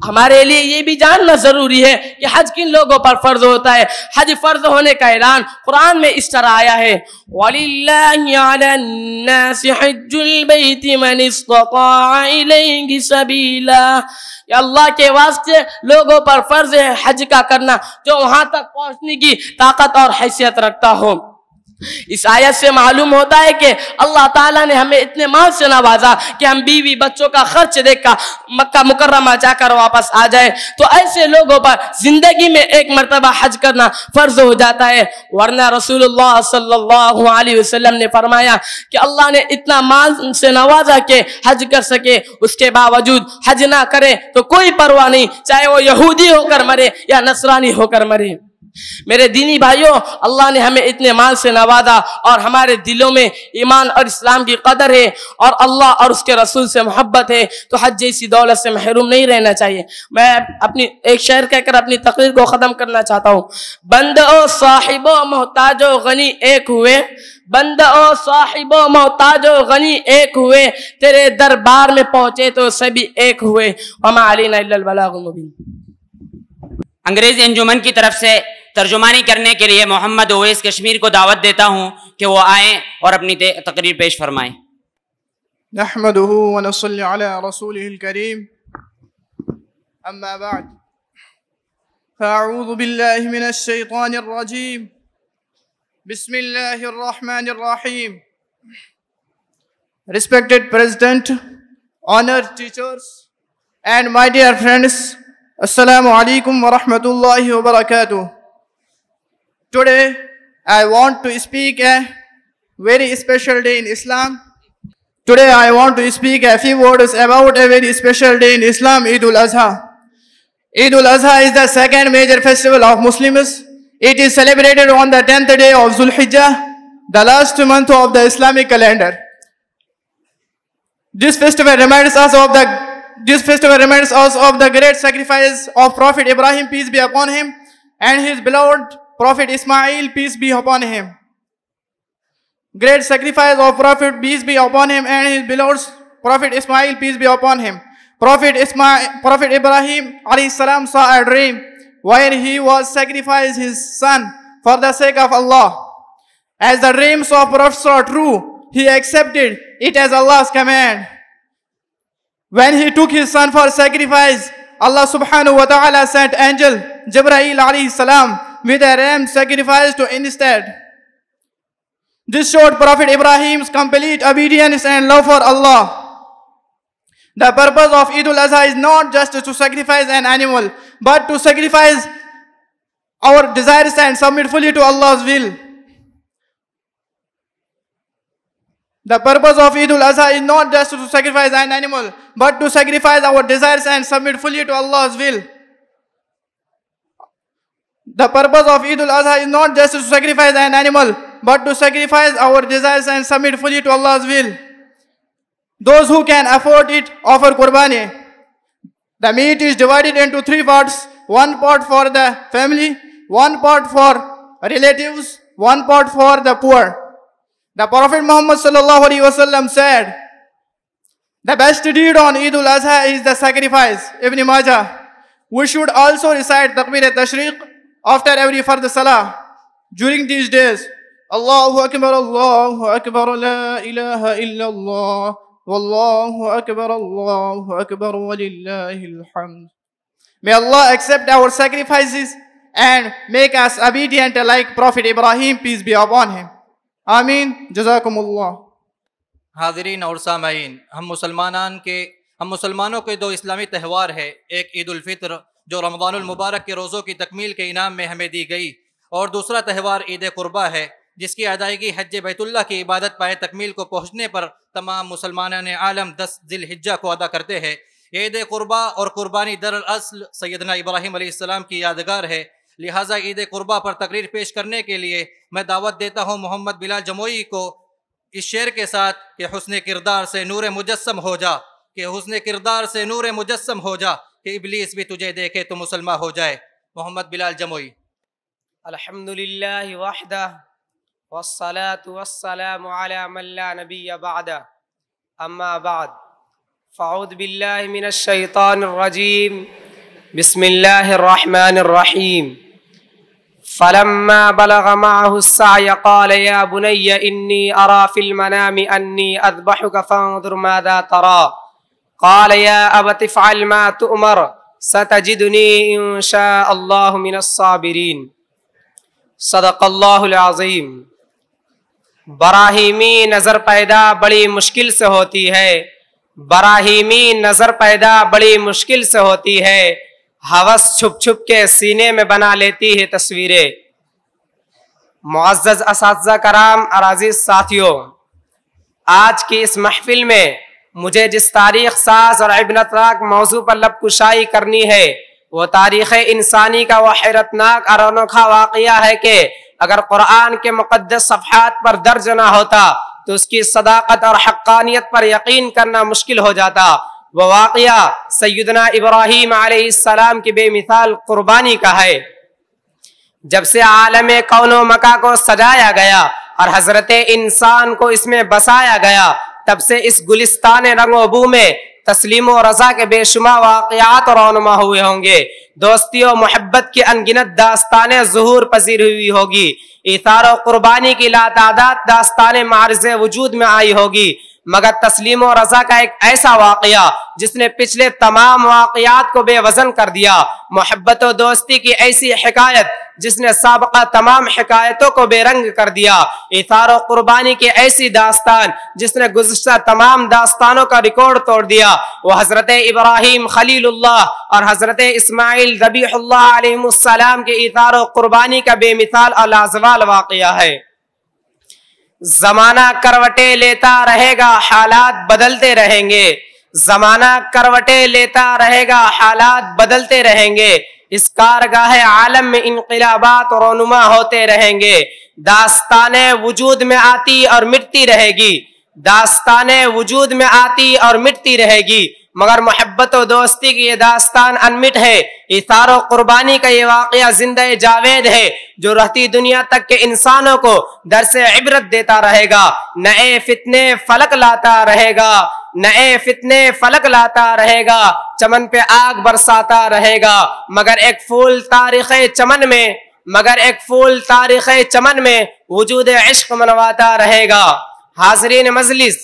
ہمارے لیے یہ بھی جاننا ضروری ہے کہ حج کن لوگوں پر فرض ہوتا ہے۔ حج فرض ہونے کا اعلان قرآن میں اس طرح آیا ہے، وَلِلَّهِ عَلَى النَّاسِ حِجُّ الْبَيْتِ مَنِ اسْتَطَاعَ إِلَيْهِ سَبِيلًا۔ کہ اللہ کے واسطے لوگوں پر فرض ہے حج کا کرنا جو وہاں تک پہنچنے کی طاقت اور حیثیت رکھتا ہو۔ اس آیت سے معلوم ہوتا ہے کہ اللہ تعالیٰ نے ہمیں اتنے مال سے نوازا کہ ہم بیوی بچوں کا خرچ دیکھ کر مکہ مکرمہ جا کر واپس آ جائے، تو ایسے لوگوں پر زندگی میں ایک مرتبہ حج کرنا فرض ہو جاتا ہے۔ ورنہ رسول اللہ صلی اللہ علیہ وسلم نے فرمایا کہ اللہ نے اتنا مال سے نوازا کہ حج کر سکے، اس کے باوجود حج نہ کرے تو کوئی پرواہ نہیں، چاہے وہ یہودی ہو کر مرے یا نصرانی ہو کر مرے۔ میرے دینی بھائیوں، اللہ نے ہمیں اتنے مال سے نوازا اور ہمارے دلوں میں ایمان اور اسلام کی قدر ہے اور اللہ اور اس کے رسول سے محبت ہے، تو حج جیسی دولت سے محروم نہیں رہنا چاہیے۔ میں اپنی ایک شعر کہہ کر اپنی تقریر کو ختم کرنا چاہتا ہوں۔ بندو صاحب و محتاج و غنی ایک ہوئے، بندو صاحب و محتاج و غنی ایک ہوئے، تیرے دربار میں پہنچے تو سبھی ایک ہوئے، وما علینا الا البلاغ المبین۔ انگریزی انجمن کی طرف سے ترجمانی کرنے کے لیے محمد اویس کشمیر کو دعوت دیتا ہوں کہ وہ آئیں اور اپنی تقریر پیش فرمائیں۔ نحمده ونصلي على رسوله الكريم اما بعد فاعوذ بالله من الشيطان الرجيم بسم الله الرحمن الرحيم۔ Respected President, honored teachers and my dear friends, Assalamu alaikum wa rahmatullahi wa barakatuh. Today I want to speak a very special day in Islam. Today I want to speak a few words about a very special day in Islam, Eid al-Adha. Eid al-Adha is the second major festival of Muslims. It is celebrated on the 10th day of Dhul Hijjah, the last month of the Islamic calendar. This festival reminds us of the great sacrifice of Prophet Ibrahim, peace be upon him, and his beloved Prophet Ismail, peace be upon him. Great sacrifice of Prophet, peace be upon him, and his beloved Prophet Ismail, peace be upon him. Prophet Ibrahim alayhi salam saw a dream where he was sacrificing his son for the sake of Allah. As the dreams of prophets are true, he accepted it as Allah's command. When he took his son for sacrifice, Allah subhanahu wa ta'ala sent angel Jibreel alayhi salam with a ram sacrifice to instead. This showed Prophet Ibrahim's complete obedience and love for Allah. The purpose of Eid al-Adha is not just to sacrifice an animal, but to sacrifice our desires and submit fully to Allah's will. The purpose of Eid al-Adha is not just to sacrifice an animal, but to sacrifice our desires and submit fully to Allah's will. The purpose of Eid al-Adha is not just to sacrifice an animal, but to sacrifice our desires and submit fully to Allah's will. Those who can afford it offer qurbani. The meat is divided into 3 parts, 1 part for the family, 1 part for relatives, 1 part for the poor. The Prophet Muhammad sallallahu alaihi wasallam said, the best deed on Eid al-Adha is the sacrifice. Ibn Majah. We should also recite Takbir al-Tashriq after every fard salah during these days. Allahu Akbar, la ilaha illallah, wallahu akbar, walillahil hamd. May Allah accept our sacrifices and make us obedient like Prophet Ibrahim, peace be upon him. آمین جزاکم اللہ۔ حاضرین اور سامعین، ہم مسلمانوں کے 2 اسلامی تہوار ہے، ایک عید الفطر جو رمضان المبارک کے روزوں کی تکمیل کے انعام میں ہمیں دی گئی، اور دوسرا تہوار عید قربہ ہے جس کی ادائیگی حج بیت اللہ کی عبادت پائے تکمیل کو پہنچنے پر تمام مسلمانان عالم 10 ذی الحجہ کو ادا کرتے ہیں۔ عید قربہ اور قربانی دراصل سیدنا ابراہیم علیہ السلام کی یادگار ہے، لہٰذا عید قربہ پر تقریر پیش کرنے کے لیے میں دعوت دیتا ہوں محمد بلال جموئی کو اس شعر کے ساتھ کہ حسن کردار سے نور مجسم ہو جا، کہ حسن کردار سے نور مجسم ہو جا، کہ ابلیس بھی تجھے دیکھے تو مسلمان ہو جائے۔ محمد بلال جموئی۔ الحمدللہ وحدہ والصلاة والسلام علی من لا نبی بعدہ، اما بعد فاعوذ باللہ من الشیطان الرجیم، بسم اللہ الرحمن الرحیم۔ فلما بلغ معه السعي قال يا بني إني أرى في المنام أني أذبحك فانظر ماذا ترى قال يا أبت افعل ما تؤمر ستجدني إن شاء الله من الصابرين صدق اللہ العظیم۔ براہیمی نظر پیدا بڑی مشکل سے ہوتی ہے، براہیمی نظر پیدا بڑی مشکل سے ہوتی ہے، ہوس چھپ چھپ کے سینے میں بنا لیتی ہے تصویریں۔ معزز اساتذہ کرام اور عزیز ساتھیوں، آج کی اس محفل میں مجھے جس تاریخ ساز اور عبرتناک موضوع پر لب کشائی کرنی ہے وہ تاریخ انسانی کا وہ حیرتناک اور انوکھا واقعہ ہے کہ اگر قرآن کے مقدس صفحات پر درج نہ ہوتا تو اس کی صداقت اور حقانیت پر یقین کرنا مشکل ہو جاتا۔ وہ واقعہ سیدنا ابراہیم علیہ السلام کی بے مثال قربانی کا ہے۔ جب سے عالم کون و مکان کو سجایا گیا اور حضرت انسان کو اس میں بسایا گیا، تب سے اس گلستان رنگ و بو میں تسلیم و رضا کے بے شمار واقعات رونما ہوئے ہوں گے۔ دوستی و محبت کی انگنت داستانیں ظہور پذیر ہوئی ہوگی۔ ایثار و قربانی کی لاتعداد داستانیں معرض وجود میں آئی ہوگی، مگر تسلیم و رضا کا ایک ایسا واقعہ جس نے پچھلے تمام واقعات کو بے وزن کر دیا، محبت و دوستی کی ایسی حکایت جس نے سابقہ تمام حکایتوں کو بے رنگ کر دیا، ایثار و قربانی کی ایسی داستان جس نے گزشتہ تمام داستانوں کا ریکارڈ توڑ دیا، وہ حضرت ابراہیم خلیل اللہ اور حضرت اسماعیل ذبیح اللہ علیہ السلام کے ایثار و قربانی کا بے مثال اور لازوال واقعہ ہے۔ زمانہ کروٹیں لیتا رہے گا، حالات بدلتے رہیں گے۔ زمانہ کروٹیں لیتا رہے گا، حالات بدلتے رہیں گے۔ اس کارگاہ عالم میں انقلابات رونما ہوتے رہیں گے۔ داستانیں وجود میں آتی اور مٹتی رہے گی، داستانیں وجود میں آتی اور مٹتی رہے گی، مگر محبت و دوستی کی یہ داستان انمٹ ہے۔ ایثار و قربانی کا یہ واقعہ زندہ جاوید ہے جو رہتی دنیا تک کے انسانوں کو درس عبرت دیتا رہے گا، نئے فتنے فلک لاتا رہے گا، نئے فتنے فلک لاتا رہے گا، چمن پہ آگ برساتا رہے گا، مگر ایک پھول تاریخ چمن میں وجود عشق منواتا رہے گا۔ حاضرین مجلس،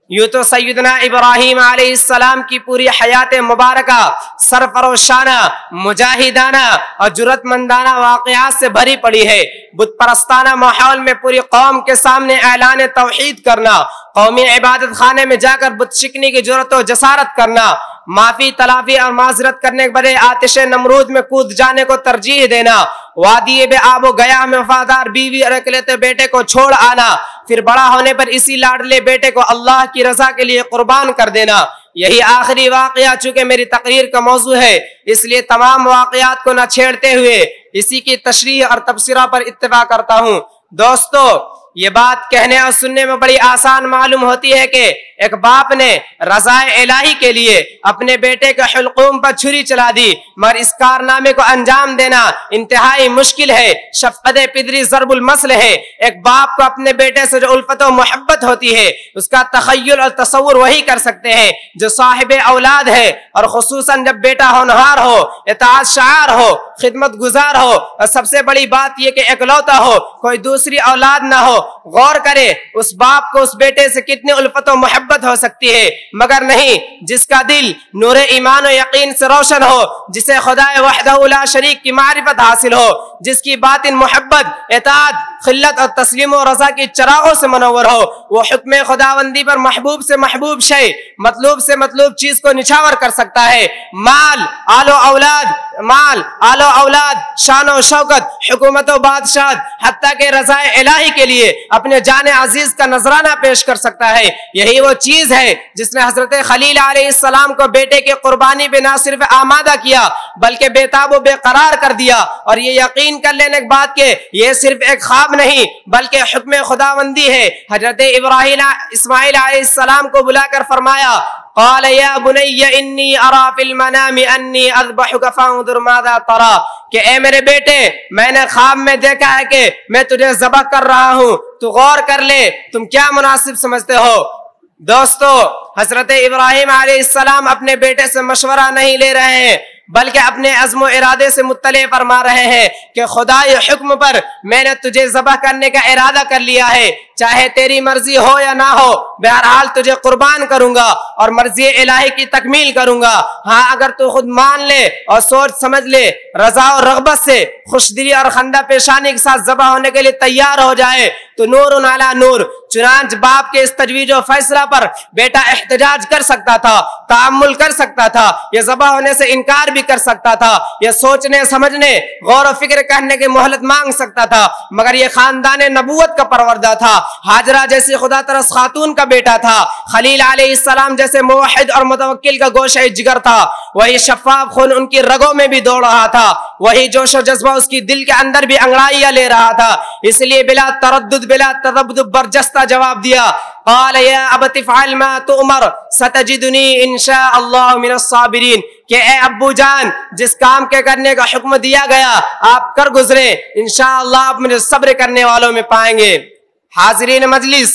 یوں تو سیدنا ابراہیم علیہ السلام کی پوری حیات مبارکہ سرفروشانہ، مجاہدانہ اور جرأت مندانہ واقعات سے بھری پڑی ہے۔ بت پرستانہ ماحول میں پوری قوم کے سامنے اعلان توحید کرنا، قومی عبادت خانے میں جا کر بت شکنی کی جرأت و جسارت کرنا، معافی تلافی اور معذرت کرنے کے بجائے آتش نمرود میں کود جانے کو ترجیح دینا، وادی بے آب و گیا میں وفادار بیوی اور اکلوتے بیٹے کو چھوڑ آنا، پھر بڑا ہونے پر اسی لاڈلے بیٹے کو اللہ کی رضا کے لیے قربان کر دینا۔ یہی آخری واقعہ چونکہ میری تقریر کا موضوع ہے، اس لیے تمام واقعات کو نہ چھیڑتے ہوئے اسی کی تشریح اور تبصرہ پر اتفاق کرتا ہوں۔ دوستو، یہ بات کہنے اور سننے میں بڑی آسان معلوم ہوتی ہے کہ ایک باپ نے رضا الہی کے لیے اپنے بیٹے کے حلقوم پر چھری چلا دی، مگر اس کارنامے کو انجام دینا انتہائی مشکل ہے، شفقت پدری ضرب المثل ہے۔ ایک باپ کو اپنے بیٹے سے جو الفت و محبت ہوتی ہے اس کا تخیل اور تصور وہی کر سکتے ہیں جو صاحب اولاد ہے، اور خصوصاً جب بیٹا ہونہار ہو، اطاعت شعار ہو، خدمت گزار ہو، اور سب سے بڑی بات یہ کہ اکلوتا ہو، کوئی دوسری اولاد نہ ہو۔ غور کرے اس باپ کو اس بیٹے سے کتنی الفت و محبت ہو سکتی ہے، مگر نہیں، جس کا دل نور ایمان و یقین سے روشن ہو، جسے خدا وحدہ لا شریک کی معرفت حاصل ہو، جس کی باطن محبت، اطاعت، خلت اور تسلیم و رضا کی چراغوں سے منور ہو، وہ حکم خداوندی پر محبوب سے محبوب شے، مطلوب سے مطلوب چیز کو نچھاور کر سکتا ہے۔ مال، آل و اولاد، شان و شوکت، حکومت و بادشاہت، حتیٰ کہ رضا الہی کے لیے اپنے جان عزیز کا نذرانہ پیش کر سکتا ہے۔ یہی وہ چیز ہے جس نے حضرت خلیل علیہ السلام کو بیٹے کی قربانی پہ نہ صرف آمادہ کیا بلکہ بے تاب و بے قرار کر دیا، اور یہ یقین کر لینے کے بعد کہ یہ صرف ایک خواب نہیں بلکہ حکم خداوندی ہے۔ حضرت ابراہیم اسماعیل علیہ السلام کو بلا کر فرمایا، قال یا بنی انی ارا فی المنام انی اذبحک فانظر ماذا ترى، کہ اے میرے بیٹے، میں نے خواب میں دیکھا ہے کہ میں تجھے ذبح کر رہا ہوں، تو غور کر لے تم کیا مناسب سمجھتے ہو۔ دوستو، حضرت ابراہیم علیہ السلام اپنے بیٹے سے مشورہ نہیں لے رہے ہیں بلکہ اپنے عزم و ارادے سے مطلع فرما رہے ہیں کہ خدائی حکم پر میں نے تجھے ذبح کرنے کا ارادہ کر لیا ہے، چاہے تیری مرضی ہو یا نہ ہو، بہرحال تجھے قربان کروں گا اور مرضی الہی کی تکمیل کروں گا۔ ہاں، اگر تو خود مان لے اور سوچ سمجھ لے، رضا اور رغبت سے خوش دلی اور خندہ پیشانی کے ساتھ ذبح ہونے کے لیے تیار ہو جائے تو نور علی نور، چنانچہ باپ کے اس تجویز و فیصلہ پر بیٹا احتجاج کر سکتا تھا, تعامل کر سکتا تھا, یہ ذبح ہونے سے انکار بھی کر سکتا تھا, یہ سوچنے سمجھنے غور و فکر کرنے کی مہلت مانگ سکتا تھا, مگر یہ خاندان نبوت کا پروردہ تھا, ہاجرہ جیسی خدا ترس خاتون کا بیٹا تھا, خلیل علیہ السلام جیسے موحد اور متوکل کا گوشہ جگر تھا, وہی شفاف خون ان کی رگوں میں بھی دوڑ رہا تھا, وہی جوش و جذبہ اس کی دل کے اندر بھی انگڑائیاں لے رہا تھا, اس لیے بلا تردد بلا تذبذب برجستہ جواب دیا, قال یا ابت افعل ما تؤمر ستجدنی انشاء اللہ من الصابرین, کہ اے ابو جان جس کام کے کرنے کا حکم دیا گیا آپ کر گزرے, انشاءاللہ آپ مجھے صبر کرنے والوں میں پائیں گے. حاضرین مجلس,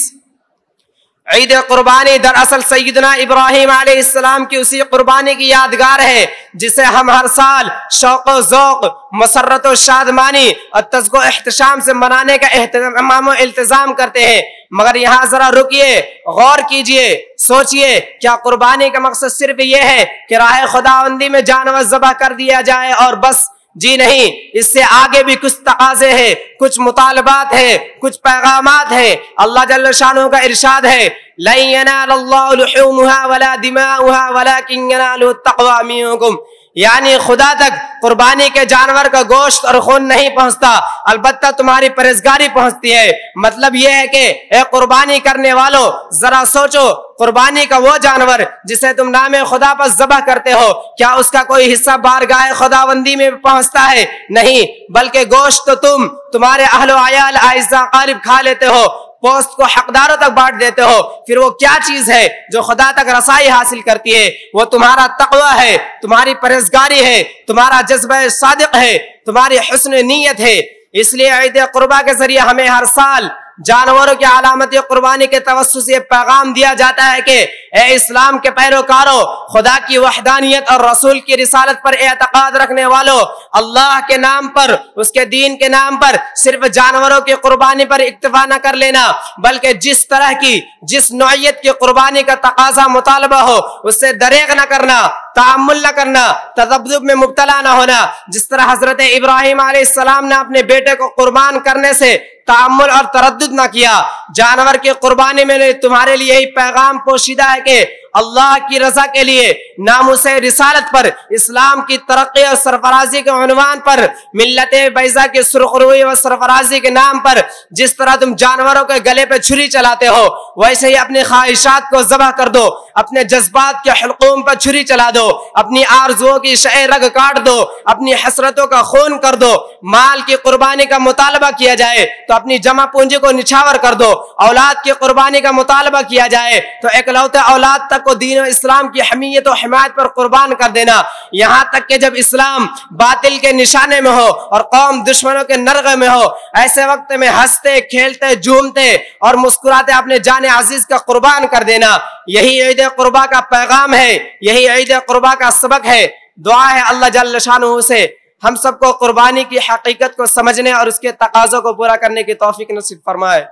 عید قربانی دراصل سیدنا ابراہیم علیہ السلام کی اسی قربانی کی یادگار ہے جسے ہم ہر سال شوق و ذوق, مسرت و شادمانی اور تذکر و احتشام سے منانے کا اہتمام و التزام کرتے ہیں. مگر یہاں ذرا رکیے, غور کیجئے, سوچئے, کیا قربانی کا مقصد صرف یہ ہے کہ راہ خداوندی میں جانور ذبح کر دیا جائے اور بس؟ جی نہیں, اس سے آگے بھی کچھ تقاضے ہیں, کچھ مطالبات ہیں, کچھ پیغامات ہیں. اللہ جل شانہ کا ارشاد ہے, لَن يَنَالَ اللَّهُ لُحُومُهَا وَلَا دِمَاؤُهَا وَلَكِنْ يَنَالُهُ التَّقْوَىٰ مِنكُمْ, یعنی خدا تک قربانی کے جانور کا گوشت اور خون نہیں پہنچتا, البتہ تمہاری پرہیزگاری پہنچتی ہے. مطلب یہ ہے کہ اے قربانی کرنے والو ذرا سوچو, قربانی کا وہ جانور جسے تم نام خدا پر ذبح کرتے ہو, کیا اس کا کوئی حصہ بارگاہ خداوندی میں پہنچتا ہے؟ نہیں, بلکہ گوشت تو تمہارے اہل و عیال اعزاء اقارب کھا لیتے ہو, پوست کو حقداروں تک بانٹ دیتے ہو. پھر وہ کیا چیز ہے جو خدا تک رسائی حاصل کرتی ہے؟ وہ تمہارا تقوی ہے, تمہاری پرہیزگاری ہے, تمہارا جذبہ صادق ہے, تمہاری حسن نیت ہے. اس لیے عید قربہ کے ذریعے ہمیں ہر سال جانوروں کی علامت قربانی کے توسط سے پیغام دیا جاتا ہے کہ اے اسلام کے پیروکارو, خدا کی وحدانیت اور رسول کی رسالت پر اعتقاد رکھنے والو, اللہ کے نام پر, اس کے دین کے نام پر صرف جانوروں کی قربانی پر اکتفا نہ کر لینا, بلکہ جس طرح کی جس نوعیت کی قربانی کا تقاضا مطالبہ ہو اس سے دریغ نہ کرنا, تعامل نہ کرنا, تذبذب میں مبتلا نہ ہونا. جس طرح حضرت ابراہیم علیہ السلام نے اپنے بیٹے کو قربان کرنے سے تعامل اور تردد نہ کیا, جانور کی قربانی میں تمہارے لیے یہی پیغام پوشیدہ ہے کہ اللہ کی رضا کے لیے, ناموس رسالت پر, اسلام کی ترقی اور سرفرازی کے عنوان پر, ملت بیضا کی سرخروئی و سرفرازی کے نام پر جس طرح تم جانوروں کے گلے پہ چھری چلاتے ہو, ویسے ہی اپنی خواہشات کو ذبح کر دو, اپنے جذبات کے حلقوم پر چھری چلا دو, اپنی آرزوؤں کی شہ رگ کاٹ دو, اپنی حسرتوں کا خون کر دو. مال کی قربانی کا مطالبہ کیا جائے تو اپنی جمع پونجی کو نچھاور کر دو, اولاد کی قربانی کا مطالبہ کیا جائے تو اکلوتے اولاد تک کو دین و اسلام کی حمیت و حمایت پر قربان کر دینا. یہاں تک کہ جب اسلام باطل کے نشانے میں ہو اور قوم دشمنوں کے نرغے میں ہو, ایسے وقت میں ہنستے, کھیلتے, جھومتے اور مسکراتے اپنے جان عزیز کا قربان کر دینا. یہی عید قربہ کا پیغام ہے, یہی عید قربہ کا سبق ہے. دعا ہے اللہ جل شانہ سے ہم سب کو قربانی کی حقیقت کو سمجھنے اور اس کے تقاضوں کو پورا کرنے کی توفیق نصیب فرمائے.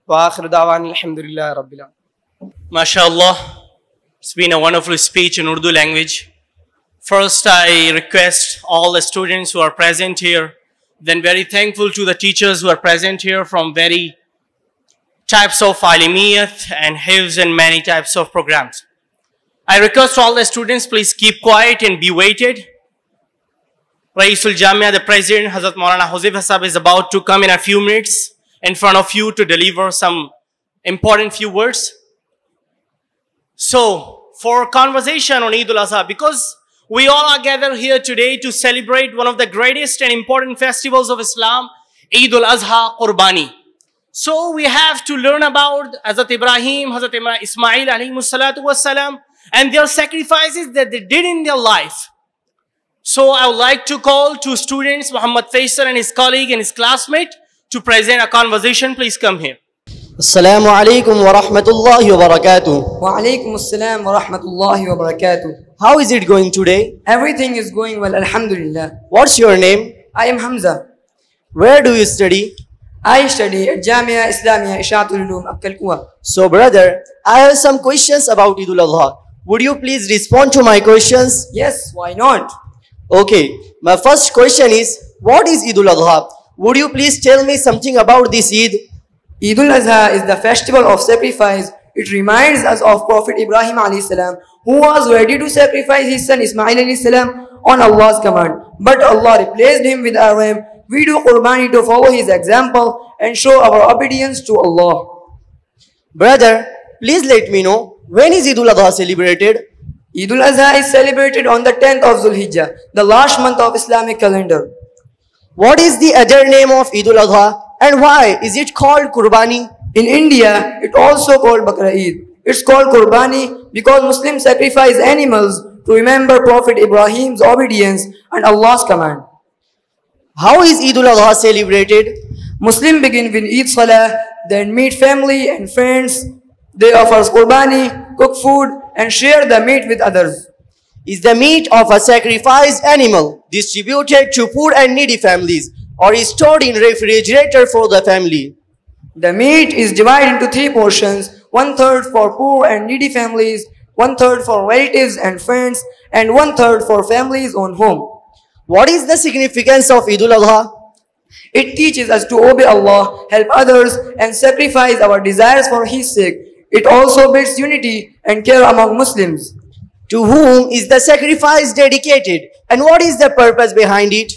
وآخر دعوانا الحمدللہ رب العالمین. MashaAllah, it's been a wonderful speech in Urdu language. First, I request all the students who are present here, then very thankful to the teachers who are present here from very types of alimiyat and hifz and many types of programs. I request all the students, please keep quiet and be waited. Raisul Jamia, the President, Hazrat Maulana Huzaifa Sahib, is about to come in a few minutes in front of you to deliver some important few words. So, for conversation on Eid al-Adha, because we all are gathered here today to celebrate one of the greatest and important festivals of Islam, Eid al-Adha Qurbani. So, we have to learn about Hazrat Ibrahim, Hazrat Ismail alayhi salatu wassalam, and their sacrifices that they did in their life. So I would like to call two students, Muhammad Faisal and his colleague and his classmate, to present a conversation. Please come here. Assalamu alaikum wa rahmatullahi wa barakatuh. Wa alaikum assalam wa rahmatullahi wa barakatuh. How is it going today? Everything is going well, alhamdulillah. What's your name? I am Hamza. Where do you study? I study at Jamia Islamia Ishaatul Ulum Akkal Kuwa. So brother, I have some questions about Eid al-Adha. Would you please respond to my questions? Yes, why not? Okay, my first question is, what is Eid al-Adha? Would you please tell me something about this Eid? Eid al-Adha is the festival of sacrifice. It reminds us of Prophet Ibrahim alayhi salam, who was ready to sacrifice his son Ismail alayhi salam on Allah's command. But Allah replaced him with a ram. We do Qurbani to follow his example and show our obedience to Allah. Brother, please let me know, when is Eid al-Adha celebrated? Eid al-Adha is celebrated on the 10th of Zulhijjah, the last month of Islamic calendar. What is the other name of Eid al-Adha and why is it called Qurbani? In India, it also called Bakra Eid. It's called Qurbani because Muslims sacrifice animals to remember Prophet Ibrahim's obedience and Allah's command. How is Eid al-Adha celebrated? Muslims begin with Eid Salah, then meet family and friends. They offer Qurbani, cook food and share the meat with others. Is the meat of a sacrificed animal distributed to poor and needy families or is stored in refrigerator for the family? The meat is divided into 3 portions, 1/3 for poor and needy families, 1/3 for relatives and friends, and 1/3 for families on home. What is the significance of Eid al-Adha? It teaches us to obey Allah, help others, and sacrifice our desires for His sake. It also builds unity and care among Muslims. To whom is the sacrifice dedicated and what is the purpose behind it?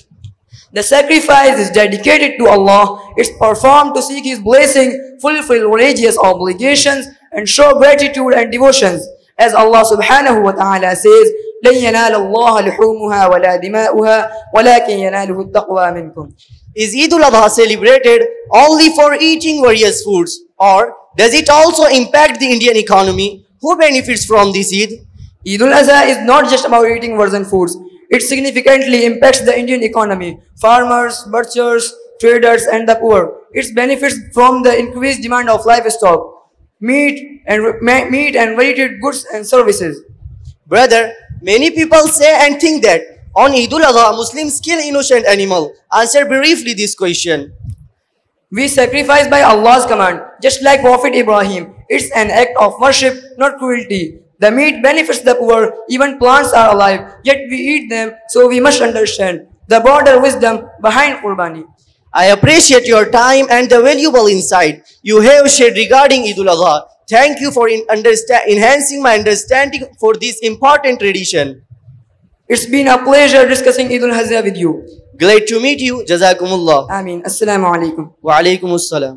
The sacrifice is dedicated to Allah. It's performed to seek His blessing, fulfill religious obligations, and show gratitude and devotions. As Allah subhanahu wa ta'ala says, لَن يَنَالَ اللَّهَ لُحُومُهَا وَلَا دِمَاؤُهَا وَلَكِنْ يَنَالُهُ التَّقْوَى مِنْكُمْ. Is Eid al-Adha celebrated only for eating various foods or does it also impact the Indian economy? Who benefits from this Eid? Eid al-Adha is not just about eating virgin foods. It significantly impacts the Indian economy, farmers, butchers, traders and the poor. It benefits from the increased demand of livestock, meat and related goods and services. Brother, many people say and think that on Eid al-Adha, Muslims kill innocent animal. Answer briefly this question. We sacrifice by Allah's command, just like Prophet Ibrahim. It's an act of worship, not cruelty. The meat benefits the poor, even plants are alive, yet we eat them, so we must understand the broader wisdom behind Qurbani. I appreciate your time and the valuable insight you have shared regarding Eid al-Adha. Thank you for enhancing my understanding for this important tradition. It's been a pleasure discussing Eid al-Adha with you. Glad to meet you. Jazakumullah. Ameen. Assalamu alaikum. Wa alaikum assalam.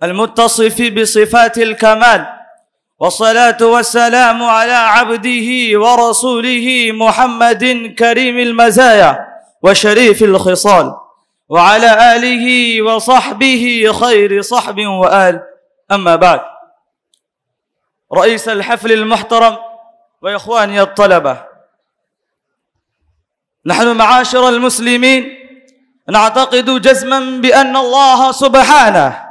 المتصف بصفات الكمال والصلاة والسلام على عبده ورسوله محمد كريم المزايا وشريف الخصال وعلى آله وصحبه خير صحب وآل. أما بعد، رئيس الحفل المحترم وإخواني الطلبة، نحن معاشر المسلمين نعتقد جزما بأن الله سبحانه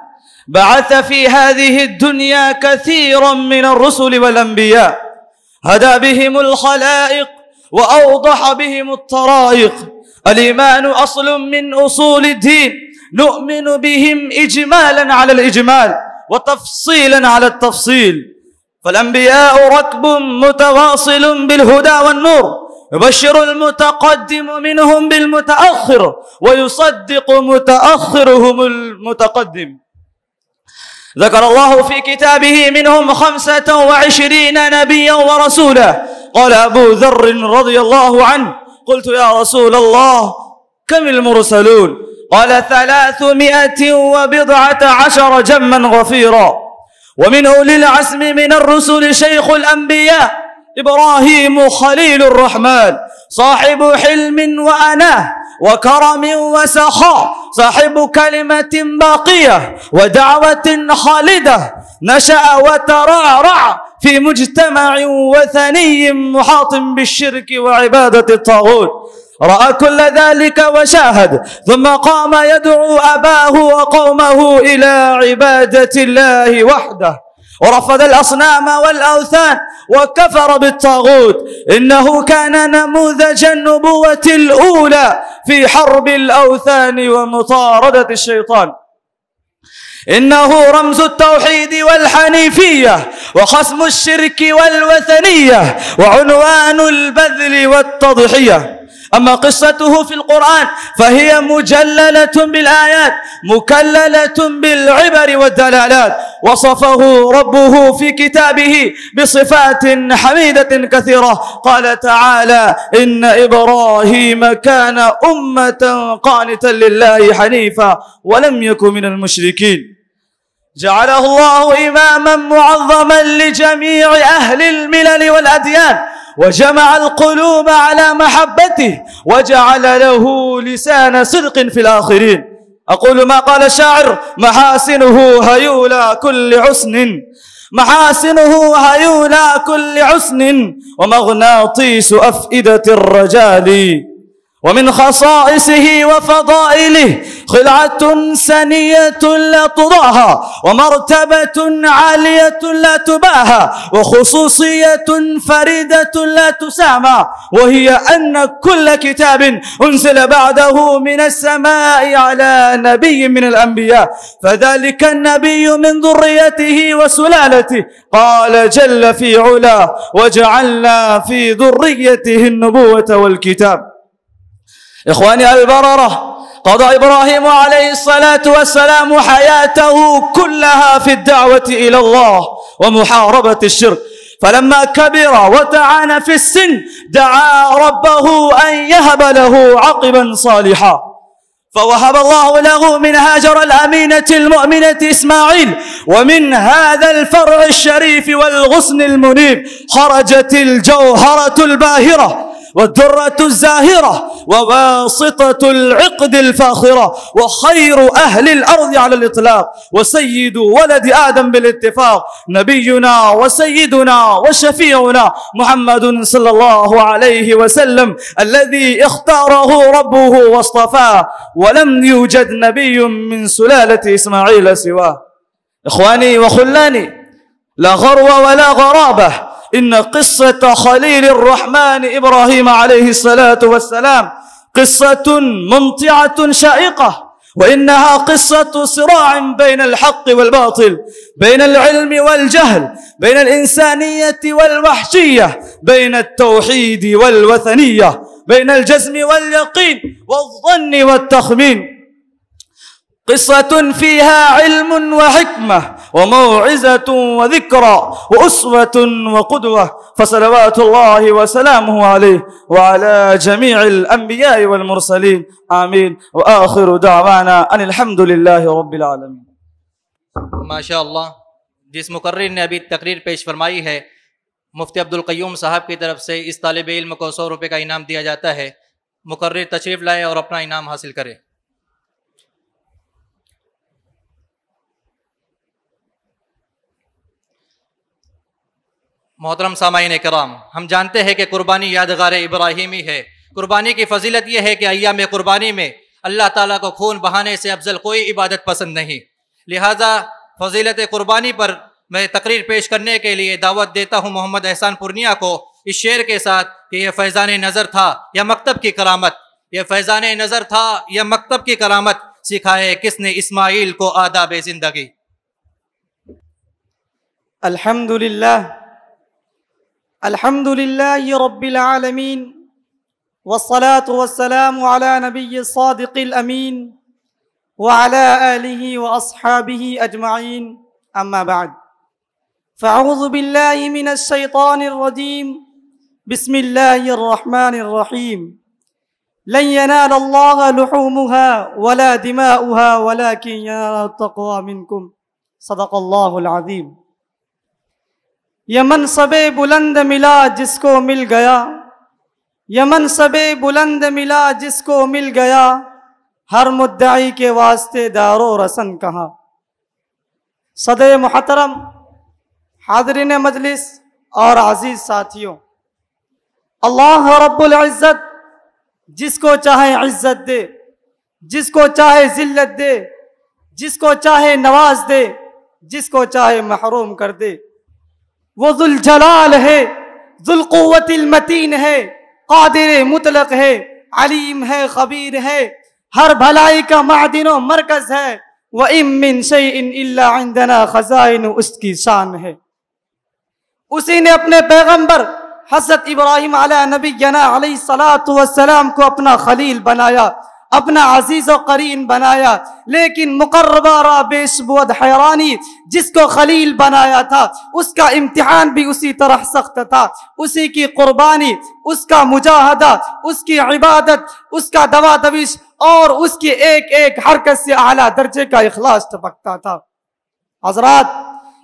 بعث في هذه الدنيا كثيرا من الرسل والأنبياء، هدى بهم الخلائق وأوضح بهم الطرائق. الإيمان أصل من أصول الدين، نؤمن بهم إجمالا على الإجمال وتفصيلا على التفصيل. فالأنبياء ركب متواصل بالهدى والنور، يبشر المتقدم منهم بالمتأخر ويصدق متأخرهم المتقدم. ذكر الله في كتابه منهم 25 نبيا ورسولا. قال أبو ذر رضي الله عنه: قلت يا رسول الله كم المرسلون؟ قال 319 جما غفيرا. ومن أولي العزم من الرسل شيخ الأنبياء إبراهيم خليل الرحمن، صاحب حلم وأناه وكرم وسخاء، صاحب كلمة باقية ودعوة خالدة، نشأ وترعرع في مجتمع وثني محاط بالشرك وعبادة الطاغوت، رأى كل ذلك وشاهد، ثم قام يدعو أباه وقومه إلى عبادة الله وحده، ورفض الأصنام والأوثان وكفر بالطاغوت. إنه كان نموذج النبوة الأولى في حرب الأوثان ومطاردة الشيطان. إنه رمز التوحيد والحنيفية وخصم الشرك والوثنية وعنوان البذل والتضحية. أما قصته في القرآن فهي مجللة بالآيات مكللة بالعبر والدلالات. وصفه ربه في كتابه بصفات حميدة كثيرة. قال تعالى: إن إبراهيم كان أمة قانتا لله حنيفا ولم يكن من المشركين. جعله الله إماما معظما لجميع أهل الملل والأديان، وجمع القلوب على محبته، وجعل له لسان صدق في الآخرين. أقول ما قال الشاعر: محاسنه هيولى كل حسن، محاسنه هيولى كل حسن، ومغناطيس أفئدة الرجال. ومن خصائصه وفضائله خلعة سنية لا تضاهى، ومرتبة عالية لا تباهى، وخصوصية فريدة لا تسامى، وهي أن كل كتاب أنزل بعده من السماء على نبي من الأنبياء فذلك النبي من ذريته وسلالته. قال جل في علاه: وجعلنا في ذريته النبوة والكتاب. إخواني البررة، قضى إبراهيم عليه الصلاة والسلام حياته كلها في الدعوة إلى الله ومحاربة الشرك، فلما كبر وتعانى في السن دعا ربه أن يهب له عقبا صالحا. فوهب الله له من هاجر الأمينة المؤمنة إسماعيل، ومن هذا الفرع الشريف والغصن المنيب خرجت الجوهرة الباهرة والدرة الزاهرة وواسطة العقد الفاخرة وخير أهل الأرض على الإطلاق وسيد ولد آدم بالاتفاق نبينا وسيدنا وشفيعنا محمد صلى الله عليه وسلم الذي اختاره ربه واصطفاه، ولم يوجد نبي من سلالة إسماعيل سواه. إخواني وخلاني، لا غرو ولا غرابة، إن قصة خليل الرحمن إبراهيم عليه الصلاة والسلام قصة ممتعة شائقة، وإنها قصة صراع بين الحق والباطل، بين العلم والجهل، بين الإنسانية والوحشية، بين التوحيد والوثنية، بين الجزم واليقين والظن والتخمين. قصة فيها علم وحكمة وموعظة وذكرى وأسوة وقدوة، فصلوات الله وسلامه عليه وعلى جميع الأنبياء والمرسلين، آمين. وآخر دعوانا أن الحمد لله رب العالمين. ماشاءاللہ. جس مقرر نے ابھی تقریر پیش فرمائی ہے، مفتی عبدالقیوم صاحب کی طرف سے اس طالب علم کو 100 روپے کا انعام دیا جاتا ہے. مقرر تشریف لائے اور اپنا انعام حاصل کرے. محترم سامعین کرام، ہم جانتے ہیں کہ قربانی یادگار ابراہیمی ہے. قربانی کی فضیلت یہ ہے کہ ایام قربانی میں اللہ تعالیٰ کو خون بہانے سے افضل کوئی عبادت پسند نہیں. لہٰذا فضیلت قربانی پر میں تقریر پیش کرنے کے لیے دعوت دیتا ہوں محمد احسان پورنیہ کو اس شعر کے ساتھ کہ یہ فیضان نظر تھا یا مکتب کی کرامت، یہ فیضان نظر تھا یا مکتب کی کرامت، سکھائے کس نے اسماعیل کو آداب زندگی. الحمدللہ الحمد لله رب العالمين والصلاة والسلام على نبي الصادق الأمين وعلى آله وأصحابه أجمعين، أما بعد، فأعوذ بالله من الشيطان الرجيم، بسم الله الرحمن الرحيم. لن ينال الله لحومها ولا دماؤها ولكن ينال التقوى منكم، صدق الله العظيم. یہ منصب بلند ملا جس کو مل گیا، یہ منصب بلند ملا جس کو مل گیا، ہر مدعی کے واسطے دار و رسن کہاں. صدر محترم، حاضرین مجلس اور عزیز ساتھیوں، اللہ رب العزت جس کو چاہے عزت دے، جس کو چاہے ذلت دے، جس کو چاہے نواز دے، جس کو چاہے محروم کر دے. وہ ذو الجلال ہے، ذو القوت المتین ہے، قادر مطلق ہے، علیم ہے، خبیر ہے، ہر بھلائی کا معدن و مرکز ہے. وَإِن مِّن شَيْءٍ إِلَّا عِندَنَا خَزَائِنُ، اس کی شان ہے. اسی نے اپنے پیغمبر حضرت ابراہیم علیہ نبینا علیہ السلام کو اپنا خلیل بنایا، اپنا عزیز و قرین بنایا. لیکن مقربہ را بیش بود حیرانی، جس کو خلیل بنایا تھا اس کا امتحان بھی اسی طرح سخت تھا. اسی کی قربانی، اس کا مجاہدہ، اس کی عبادت، اس کا دوا دویش اور اس کی ایک ایک حرکت سے اعلیٰ درجے کا اخلاص ٹپکتا تھا. حضرات،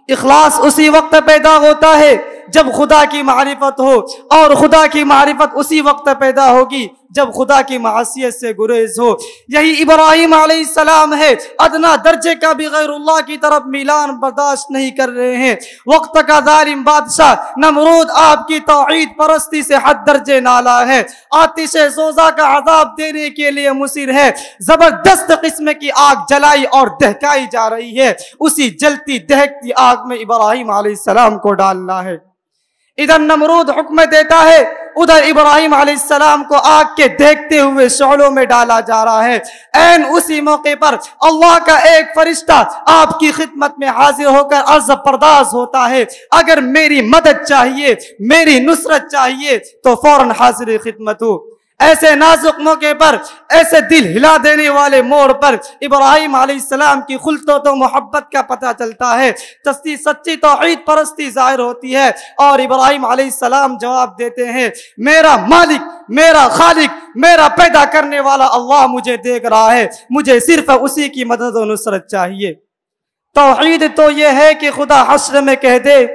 اخلاص اسی وقت پیدا ہوتا ہے جب خدا کی معرفت ہو، اور خدا کی معرفت اسی وقت پیدا ہوگی جب خدا کی معصیت سے گریز ہو. یہی ابراہیم علیہ السلام ہے، ادنا درجے کا بھی غیر اللہ کی طرف میلان برداشت نہیں کر رہے ہیں. وقت کا ظالم بادشاہ نمرود آپ کی توحید پرستی سے حد درجے نالا ہے، آتش سوزا کا عذاب دینے کے لیے مصر ہے. زبردست قسم کی آگ جلائی اور دہکائی جا رہی ہے، اسی جلتی دہکتی آگ میں ابراہیم علیہ السلام کو ڈالنا ہے. ادھر نمرود حکم دیتا ہے، ادھر ابراہیم علیہ السلام کو آگ کے دیکھتے ہوئے شعلوں میں ڈالا جا رہا ہے. این اسی موقع پر اللہ کا ایک فرشتہ آپ کی خدمت میں حاضر ہو کر عرض پرداز ہوتا ہے، اگر میری مدد چاہیے، میری نصرت چاہیے تو فوراً حاضر خدمت ہو. ایسے نازک موقع پر، ایسے دل ہلا دینے والے موڑ پر ابراہیم علیہ السلام کی خلطت و محبت کا پتہ چلتا ہے، سچی توحید پرستی ظاہر ہوتی ہے، اور ابراہیم علیہ السلام جواب دیتے ہیں میرا مالک، میرا خالق، میرا پیدا کرنے والا اللہ مجھے دیکھ رہا ہے، مجھے صرف اسی کی مدد و نصرت چاہیے۔ توحید تو یہ ہے کہ خدا حشر میں کہہ دے،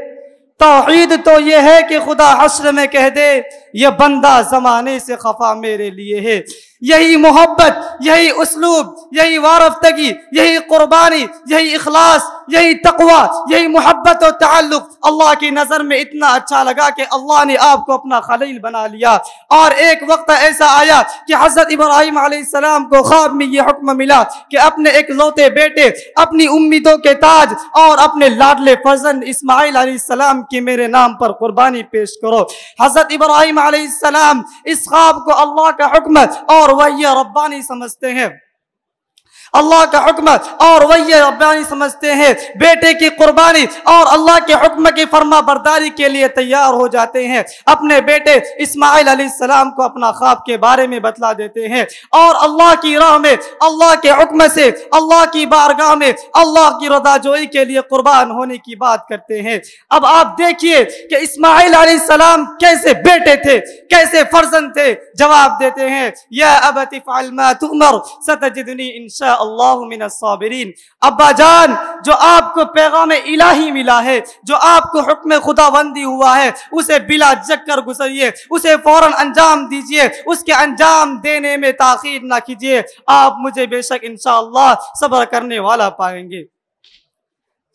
توحید تو یہ ہے کہ خدا حشر میں کہہ دے یہ بندہ زمانے سے خفا میرے لیے ہے۔ یہی محبت، یہی اسلوب، یہی وارفتگی، یہی قربانی، یہی اخلاص، یہی تقوی، یہی محبت و تعلق اللہ کی نظر میں اتنا اچھا لگا کہ اللہ نے آپ کو اپنا خلیل بنا لیا۔ اور ایک وقت ایسا آیا کہ حضرت ابراہیم علیہ السلام کو خواب میں یہ حکم ملا کہ اپنے ایک لوتے بیٹے، اپنی امیدوں کے تاج اور اپنے لاڈلے فرزند اسماعیل علیہ السلام کی میرے نام پر قربانی پیش کرو۔ حضرت ابراہیم علیہ السلام اس خواب کو اللہ کا حکم اور وحی ربانی سمجھتے ہیں، اللہ کا حکم اور وحی ربانی سمجھتے ہیں، بیٹے کی قربانی اور اللہ کے حکم کی فرما برداری کے لیے تیار ہو جاتے ہیں، اپنے بیٹے اسماعیل علیہ السلام کو اپنا خواب کے بارے میں بتلا دیتے ہیں، اور اللہ کی راہ میں، اللہ کے حکم سے، اللہ کی بارگاہ میں اللہ کی رضا جوئی کے لیے قربان ہونے کی بات کرتے ہیں۔ اب آپ دیکھیے کہ اسماعیل علیہ السلام کیسے بیٹے تھے، کیسے فرزند تھے، جواب دیتے ہیں یا ابت افعل ما تؤمر ستجدنی انشاء اللہ من الصابرین۔ ابا جان، جو آپ کو پیغام الہی ملا ہے، جو آپ کو حکم خداوندی ہوا ہے، اسے بلا جھجک کر گزریے، اسے فوراً انجام دیجئے، اس کے انجام دینے میں تاخیر نہ کیجئے، آپ مجھے بے شک انشاءاللہ صبر کرنے والا پائیں گے۔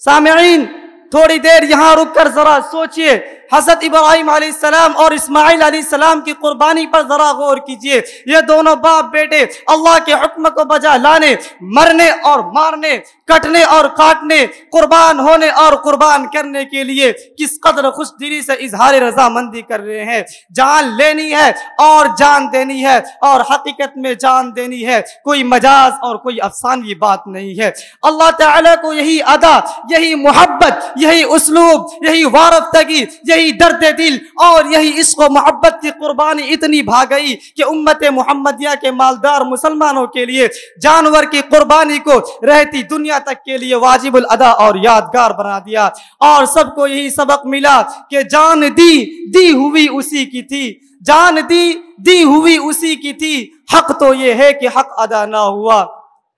سامعین، تھوڑی دیر یہاں رک کر ذرا سوچئے، حضرت ابراہیم علیہ السلام اور اسماعیل علیہ السلام کی قربانی پر ذرا غور کیجئے۔ یہ دونوں باپ بیٹے اللہ کے حکم کو بجا لانے، مرنے اور مارنے، کٹنے اور کاٹنے، قربان ہونے اور قربان کرنے کے لیے کس قدر خوش دلی سے اظہار رضامندی کر رہے ہیں۔ جان لینی ہے اور جان دینی ہے، اور حقیقت میں جان دینی ہے، کوئی مجاز اور کوئی افسانوی بات نہیں ہے۔ اللہ تعالیٰ کو یہی ادا، یہی محبت، یہی اسلوب، یہی وارفتگی، یہی درد دل اور یہی عشق و محبت کی قربانی اتنی بھا گئی کہ امت محمدیہ کے مالدار مسلمانوں کے لیے جانور کی قربانی کو رہتی دنیا تک کے لیے واجب الادا اور یادگار بنا دیا، اور سب کو یہی سبق ملا کہ جان دی ہوئی اسی کی تھی، جان دی ہوئی اسی کی تھی، حق تو یہ ہے کہ حق ادا نہ ہوا۔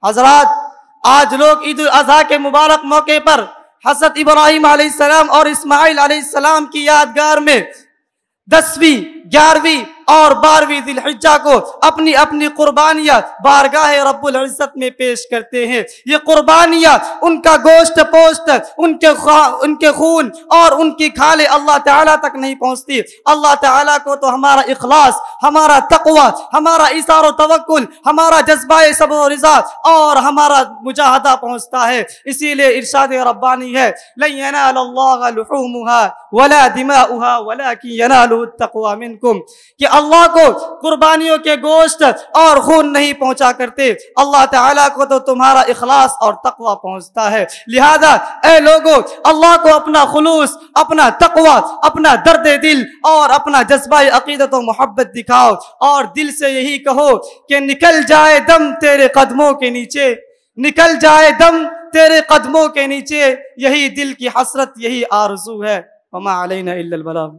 حضرات، آج لوگ عید الاضحیٰ کے مبارک موقع پر حضرت ابراہیم علیہ السلام اور اسماعیل علیہ السلام کی یادگار میں 10ویں، 11ویں اور 12ویں ذی الحجہ کو اپنی اپنی قربانیاں بارگاہ رب العزت میں پیش کرتے ہیں۔ یہ قربانیاں ان کا گوشت پوشت، ان کے خون اور ان کی کھالیں اللہ تعالیٰ تک نہیں پہنچتی، اللہ تعالیٰ کو تو ہمارا اخلاص، ہمارا تقوی، ہمارا ایثار و توکل، ہمارا جذبہ صبر و رضا اور ہمارا مجاہدہ پہنچتا ہے۔ اسی لیے ارشاد ربانی ہے لن ینال اللہ لحومها ولا دماؤها ولكن يناله التقوى منکم، کہ اللہ کو قربانیوں کے گوشت اور خون نہیں پہنچا کرتے، اللہ تعالیٰ کو تو تمہارا اخلاص اور تقوی پہنچتا ہے۔ لہذا اے لوگو، اللہ کو اپنا خلوص، اپنا تقوی، اپنا درد دل اور اپنا جذبہ عقیدت و محبت دکھاؤ، اور دل سے یہی کہو کہ نکل جائے دم تیرے قدموں کے نیچے، نکل جائے دم تیرے قدموں کے نیچے، یہی دل کی حسرت، یہی آرزو ہے۔ وما علینا الا البلاغ۔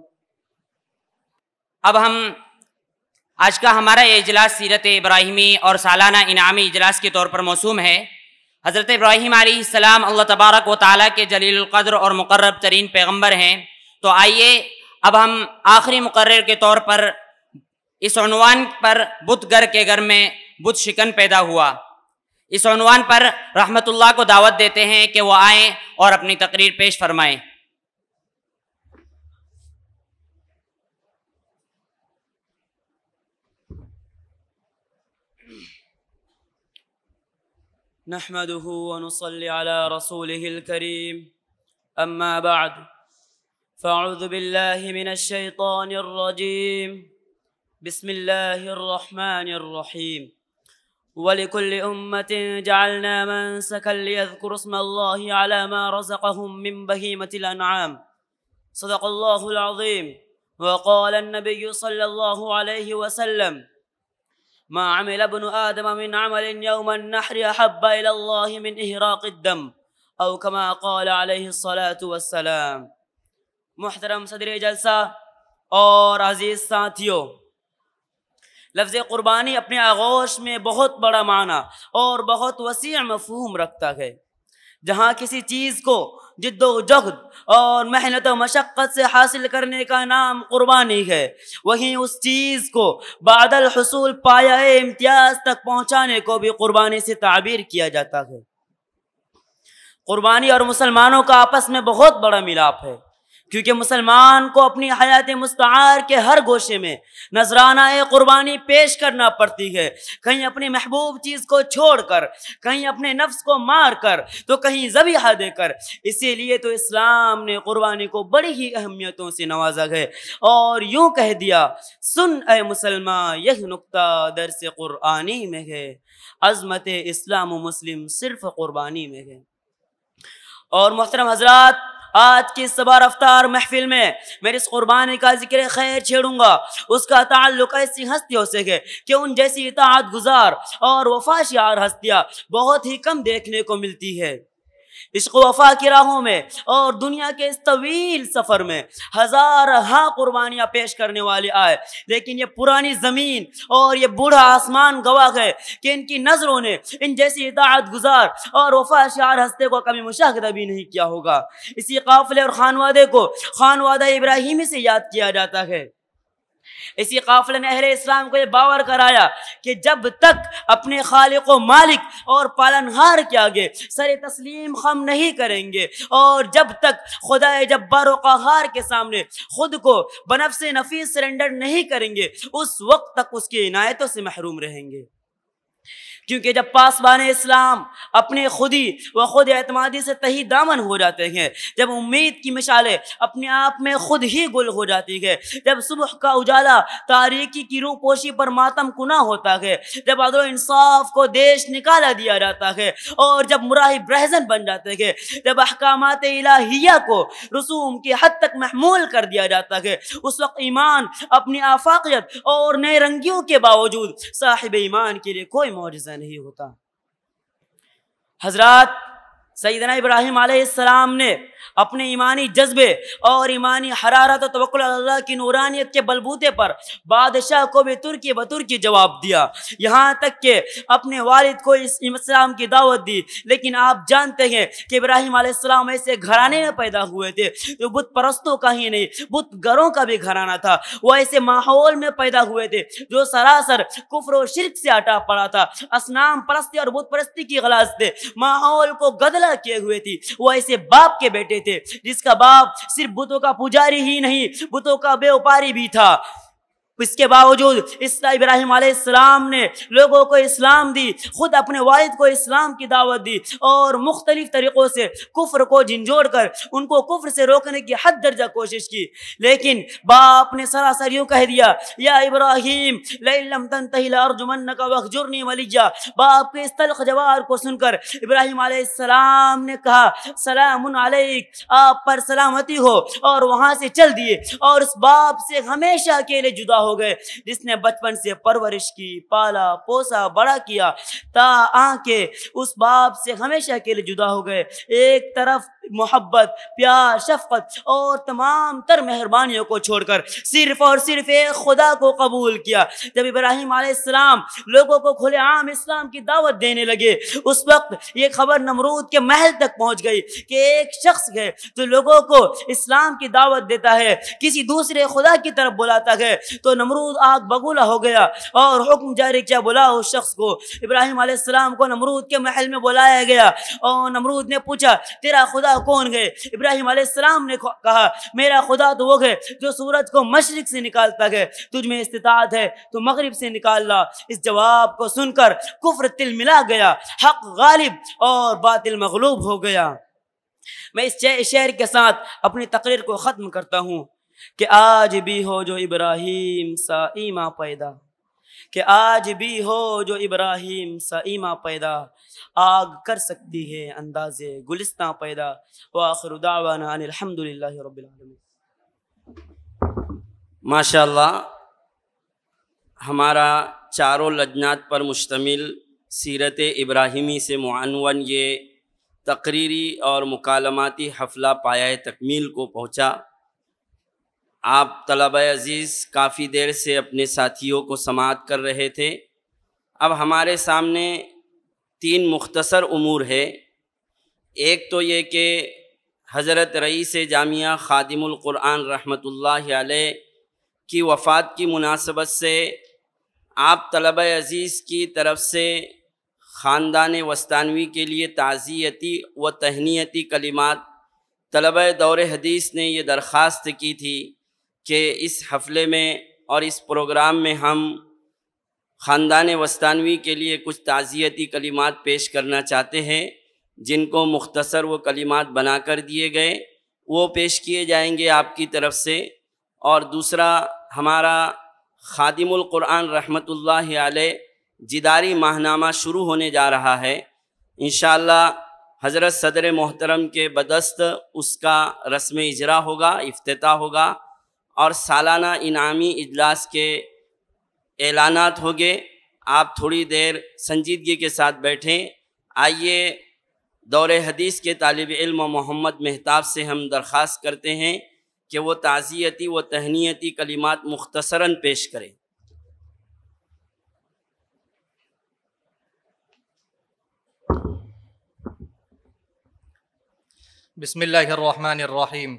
اب ہم آج کا ہمارا یہ اجلاس سیرت ابراہیمی اور سالانہ انعامی اجلاس کے طور پر موسوم ہے۔ حضرت ابراہیم علیہ السلام اللہ تبارک و تعالیٰ کے جلیل القدر اور مقرب ترین پیغمبر ہیں، تو آئیے اب ہم آخری مقرر کے طور پر اس عنوان پر بت گر کے گھر میں بت شکن پیدا ہوا، اس عنوان پر رحمت اللہ کو دعوت دیتے ہیں کہ وہ آئیں اور اپنی تقریر پیش فرمائیں۔ نحمده ونصلي على رسوله الكريم أما بعد فأعوذ بالله من الشيطان الرجيم بسم الله الرحمن الرحيم ولكل أمة جعلنا منسكا ليذكروا اسم الله على ما رزقهم من بهيمة الأنعام صدق الله العظيم وقال النبي صلى الله عليه وسلم ما عمل ابن آدم من عمل يوم النحر أحب إلى الله من إهراق الدم أو كما قال عليه الصلاة والسلام. محترم صدر جلسہ اور عزیز ساتھیوں، لفظ قربانی اپنے آغوش میں بہت بڑا معنی اور بہت وسیع مفہوم رکھتا ہے. جہاں کسی چیز کو جد و جہد اور محنت و مشقت سے حاصل کرنے کا نام قربانی ہے، وہیں اس چیز کو بعد الحصول پایہ امتیاز تک پہنچانے کو بھی قربانی سے تعبیر کیا جاتا ہے. قربانی اور مسلمانوں کا آپس میں بہت بڑا ملاپ ہے، کیونکہ مسلمان کو اپنی حیات مستعار کے ہر گوشے میں نذرانہ قربانی پیش کرنا پڑتی ہے، کہیں اپنی محبوب چیز کو چھوڑ کر، کہیں اپنے نفس کو مار کر، تو کہیں ذبیحہ دے کر. اسی لیے تو اسلام نے قربانی کو بڑی ہی اہمیتوں سے نوازا ہے اور یوں کہہ دیا، سن اے مسلمان یہ نکتہ درس قرآنی میں ہے، عظمت اسلام و مسلم صرف قربانی میں ہے. اور محترم حضرات، آج کی صبا رفتار محفل میں میں اس قربانی کا ذکر خیر چھیڑوں گا. اس کا تعلق ایسی ہستیوں سے ہے کہ ان جیسی اطاعت گزار اور وفا شعار ہستیاں بہت ہی کم دیکھنے کو ملتی ہے. عشق و وفا کی راہوں میں اور دنیا کے اس طویل سفر میں ہزارہا قربانیاں پیش کرنے والے آئے، لیکن یہ پرانی زمین اور یہ بوڑھا آسمان گواہ ہے کہ ان کی نظروں نے ان جیسی اطاعت گزار اور وفا شعار ہستے کو کبھی مشاہدہ بھی نہیں کیا ہوگا. اسی قافلے اور خانوادے کو خانوادہ ابراہیمی سے یاد کیا جاتا ہے. اسی قافلے نے اہل اسلام کو یہ باور کرایا کہ جب تک اپنے خالق و مالک اور پالنہار کے آگے سر تسلیم خم نہیں کریں گے اور جب تک خدا جبار و قہار کے سامنے خود کو بنفس نفیس سرنڈر نہیں کریں گے، اس وقت تک اس کی عنایتوں سے محروم رہیں گے. کیونکہ جب پاسبان اسلام اپنے خودی و خود اعتمادی سے تہی دامن ہو جاتے ہیں، جب امید کی مشالیں اپنے آپ میں خود ہی گل ہو جاتی ہے، جب صبح کا اجالا تاریکی کی روح پوشی پر ماتم کنا ہوتا ہے، جب عدل و انصاف کو دیش نکالا دیا جاتا ہے اور جب مراہب رہزن بن جاتے ہیں، جب احکامات الہیہ کو رسوم کی حد تک محمول کر دیا جاتا ہے، اس وقت ایمان اپنی آفاقیت اور نئے رنگیوں کے باوجود صاحب ایمان کے لیے کوئی معجزہ نہیں ہوتا. حضرات، سیدنا ابراہیم علیہ السلام نے اپنے ایمانی جذبے اور ایمانی حرارت و توکل اللہ کی نورانیت کے بلبوتے پر بادشاہ کو بھی ترکی بترکی جواب دیا، یہاں تک کہ اپنے والد کو اسلام کی دعوت دی. لیکن آپ جانتے ہیں کہ ابراہیم علیہ السلام ایسے گھرانے میں پیدا ہوئے تھے جو بت پرستوں کا ہی نہیں بت گروں کا بھی گھرانہ تھا. وہ ایسے ماحول میں پیدا ہوئے تھے جو سراسر کفر و شرک سے اٹا پڑا تھا، اصنام پرستی اور بت پرستی کی غلاظت تھے، ماحول کو گدلا کیے ہوئے تھی. وہ ایسے باپ کے بیٹے تھے جس کا باپ صرف بتوں کا پجاری ہی نہیں، بتوں کا بے وپاری بھی تھا. اس کے باوجود ابراہیم علیہ السلام نے لوگوں کو اسلام دی، خود اپنے والد کو اسلام کی دعوت دی اور مختلف طریقوں سے کفر کو جھنجھوڑ کر ان کو کفر سے روکنے کی حد درجہ کوشش کی. لیکن باپ نے سراسر یوں کہہ دیا، یا ابراہیم لئن لم تنتہی لارجمنک واہجرنی ملیا. باپ کے اس تلخ جواب کو سن کر ابراہیم علیہ السلام نے کہا، سلام علیک، آپ پر سلامتی ہو، اور وہاں سے چل دیے اور اس باپ سے ہمیشہ کے لیے جدا ہو گئے جس نے بچپن سے پرورش کی، پالا پوسا بڑا کیا، تا آنکھیں اس باپ سے ہمیشہ کے لیے جدا ہو گئے. ایک طرف محبت، پیار، شفقت اور تمام تر مہربانیوں کو چھوڑ کر صرف اور صرف ایک خدا کو قبول کیا. جب ابراہیم علیہ السلام لوگوں کو کھلے عام اسلام کی دعوت دینے لگے، اس وقت یہ خبر نمرود کے محل تک پہنچ گئی کہ ایک شخص ہے جو لوگوں کو اسلام کی دعوت دیتا ہے، کسی دوسرے خدا کی طرف بلاتا ہے. تو نمرود آگ بگولا ہو گیا اور حکم جاری کیا، بلاؤ اس شخص کو. ابراہیم علیہ السلام کو نمرود کے محل میں بلایا گیا اور نمرود نے پوچھا، تیرا خدا کون ہے؟ ابراہیم علیہ السلام نے کہا، میرا خدا تو وہ ہے جو سورج کو مشرق سے نکالتا ہے، تجھ میں استطاعت ہے تو مغرب سے نکال لا. اس جواب کو سن کر کفر تل ملا گیا، حق غالب اور باطل مغلوب ہو گیا. میں اس شعر کے ساتھ اپنی تقریر کو ختم کرتا ہوں کہ آج بھی ہو جو ابراہیم سا ایماں پیدا، کہ آج بھی ہو جو ابراہیم سا ایماں پیدا، آگ کر سکتی ہے انداز گلستاں پیدا. وآخر دعوانا ان الحمدللہ رب العالمین. ماشاءاللہ، ہمارا چاروں لجنات پر مشتمل سیرت ابراہیمی سے معنون یہ تقریری اور مکالماتی حفلہ پایہ تکمیل کو پہنچا۔ آپ طلبہ عزیز کافی دیر سے اپنے ساتھیوں کو سماعت کر رہے تھے۔ اب ہمارے سامنے 3 مختصر امور ہے۔ ایک تو یہ کہ حضرت رئیس جامعہ خادم القرآن رحمۃ اللہ علیہ کی وفات کی مناسبت سے آپ طلبہ عزیز کی طرف سے خاندان وستانوی کے لیے تعزیتی و تہنیتی کلمات طلبہ دور حدیث نے یہ درخواست کی تھی کہ اس حفلے میں اور اس پروگرام میں ہم خاندان وستانوی کے لیے کچھ تعزیتی کلمات پیش کرنا چاہتے ہیں، جن کو مختصر وہ کلمات بنا کر دیے گئے، وہ پیش کیے جائیں گے آپ کی طرف سے۔ اور دوسرا، ہمارا خادم القرآن رحمۃ اللہ علیہ جداری ماہنامہ شروع ہونے جا رہا ہے۔ انشاءاللہ حضرت صدر محترم کے بدست اس کا رسم اجرا ہوگا، افتتاح ہوگا، اور سالانہ انعامی اجلاس کے اعلانات ہوگے۔ آپ تھوڑی دیر سنجیدگی کے ساتھ بیٹھیں۔ آئیے دور حدیث کے طالب علم محمد مہتاب سے ہم درخواست کرتے ہیں کہ وہ تعزیتی و تہنیتی کلمات مختصراً پیش کریں۔ بسم اللہ الرحمن الرحیم۔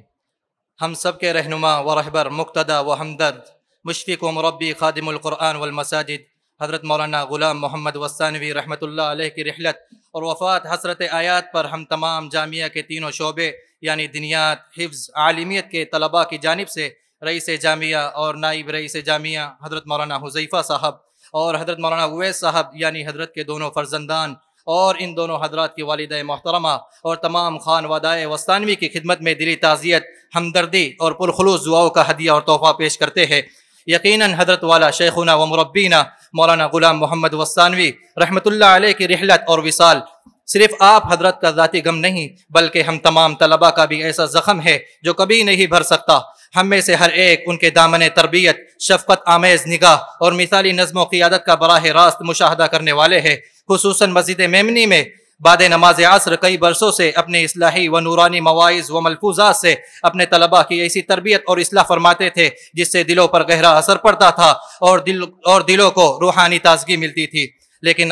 ہم سب کے رہنما و رہبر مقتدی و ہمدرد مشفق و مربی خادم القرآن والمساجد حضرت مولانا غلام محمد وستانوی رحمۃ اللہ علیہ کی رحلت اور وفات حسرت آیات پر ہم تمام جامعہ کے تینوں شعبے یعنی دینیات، حفظ، عالمیت کے طلباء کی جانب سے رئیس جامعہ اور نائب رئیس جامعہ حضرت مولانا حذیفہ صاحب اور حضرت مولانا اویس صاحب یعنی حضرت کے دونوں فرزندان اور ان دونوں حضرات کی والدہ محترمہ اور تمام خانوادہ وستانوی کی خدمت میں دلی تعزیت، ہمدردی اور پرخلوص دعاؤں کا ہدیہ اور تحفہ پیش کرتے ہیں۔ یقیناً حضرت والا شیخنا و مربینا مولانا غلام محمد وستانوی رحمۃ اللہ علیہ کی رحلت اور وصال صرف آپ حضرت کا ذاتی غم نہیں بلکہ ہم تمام طلباء کا بھی ایسا زخم ہے جو کبھی نہیں بھر سکتا۔ ہم میں سے ہر ایک ان کے دامن تربیت، شفقت آمیز نگاہ اور مثالی نظم و قیادت کا براہ راست مشاہدہ کرنے والے ہیں۔ خصوصاً مسجد میمنی میں بعد نماز عصر کئی برسوں سے اپنے اصلاحی و نورانی مواعظ و ملفوظات سے اپنے طلباء کی ایسی تربیت اور اصلاح فرماتے تھے جس سے دلوں پر گہرا اثر پڑتا تھا اور دلوں کو روحانی تازگی ملتی تھی۔ لیکن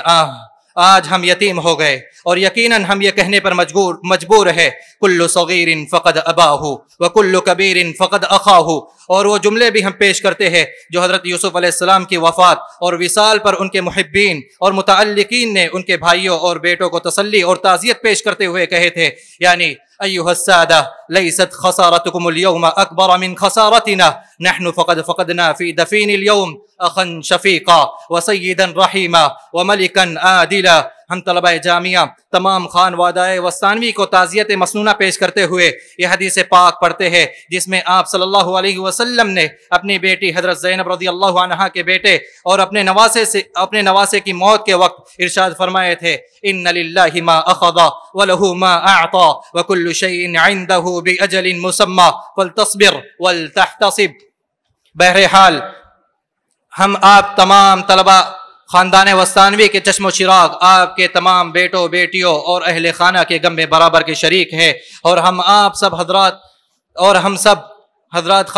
آج ہم یتیم ہو گئے اور یقیناً ہم یہ کہنے پر مجبور ہے کل صغیر فقد اباہ وکل کبیر فقد اخاہ، اور وہ جملے بھی ہم پیش کرتے ہیں جو حضرت یوسف علیہ السلام کی وفات اور وصال پر ان کے محبین اور متعلقین نے ان کے بھائیوں اور بیٹوں کو تسلی اور تعزیت پیش کرتے ہوئے کہے تھے، یعنی ایھا السادہ لیست خسارتکم اليوم اکبر من خسارتنا نحن فقد فقدنا فی دفین اليوم اخا شفیقا وسیدا رحیما وملکا عادلا۔ ہم طلبہ جامعہ تمام خانوادہ وستانوی کو تعزیت مسنونہ پیش کرتے ہوئے یہ حدیث پاک پڑھتے ہیں جس میں آپ صلی اللہ علیہ وسلم نے اپنی بیٹی حضرت زینب رضی اللہ عنہا کے بیٹے اور اپنے نواسے کی موت کے وقت ارشاد فرمائے تھے، ان للہ ما اخذ وله ما اعطى وكل شيء عنده باجل مسمى فلتصبر ولتحتسب۔ بہرحال ہم آپ تمام طلبہ خاندان وستانوی کے چشم و چراغ آپ کے تمام بیٹوں بیٹیوں اور اہل خانہ کے غم میں برابر کے شریک ہیں، اور ہم آپ سب حضرات اور ہم سب حضرت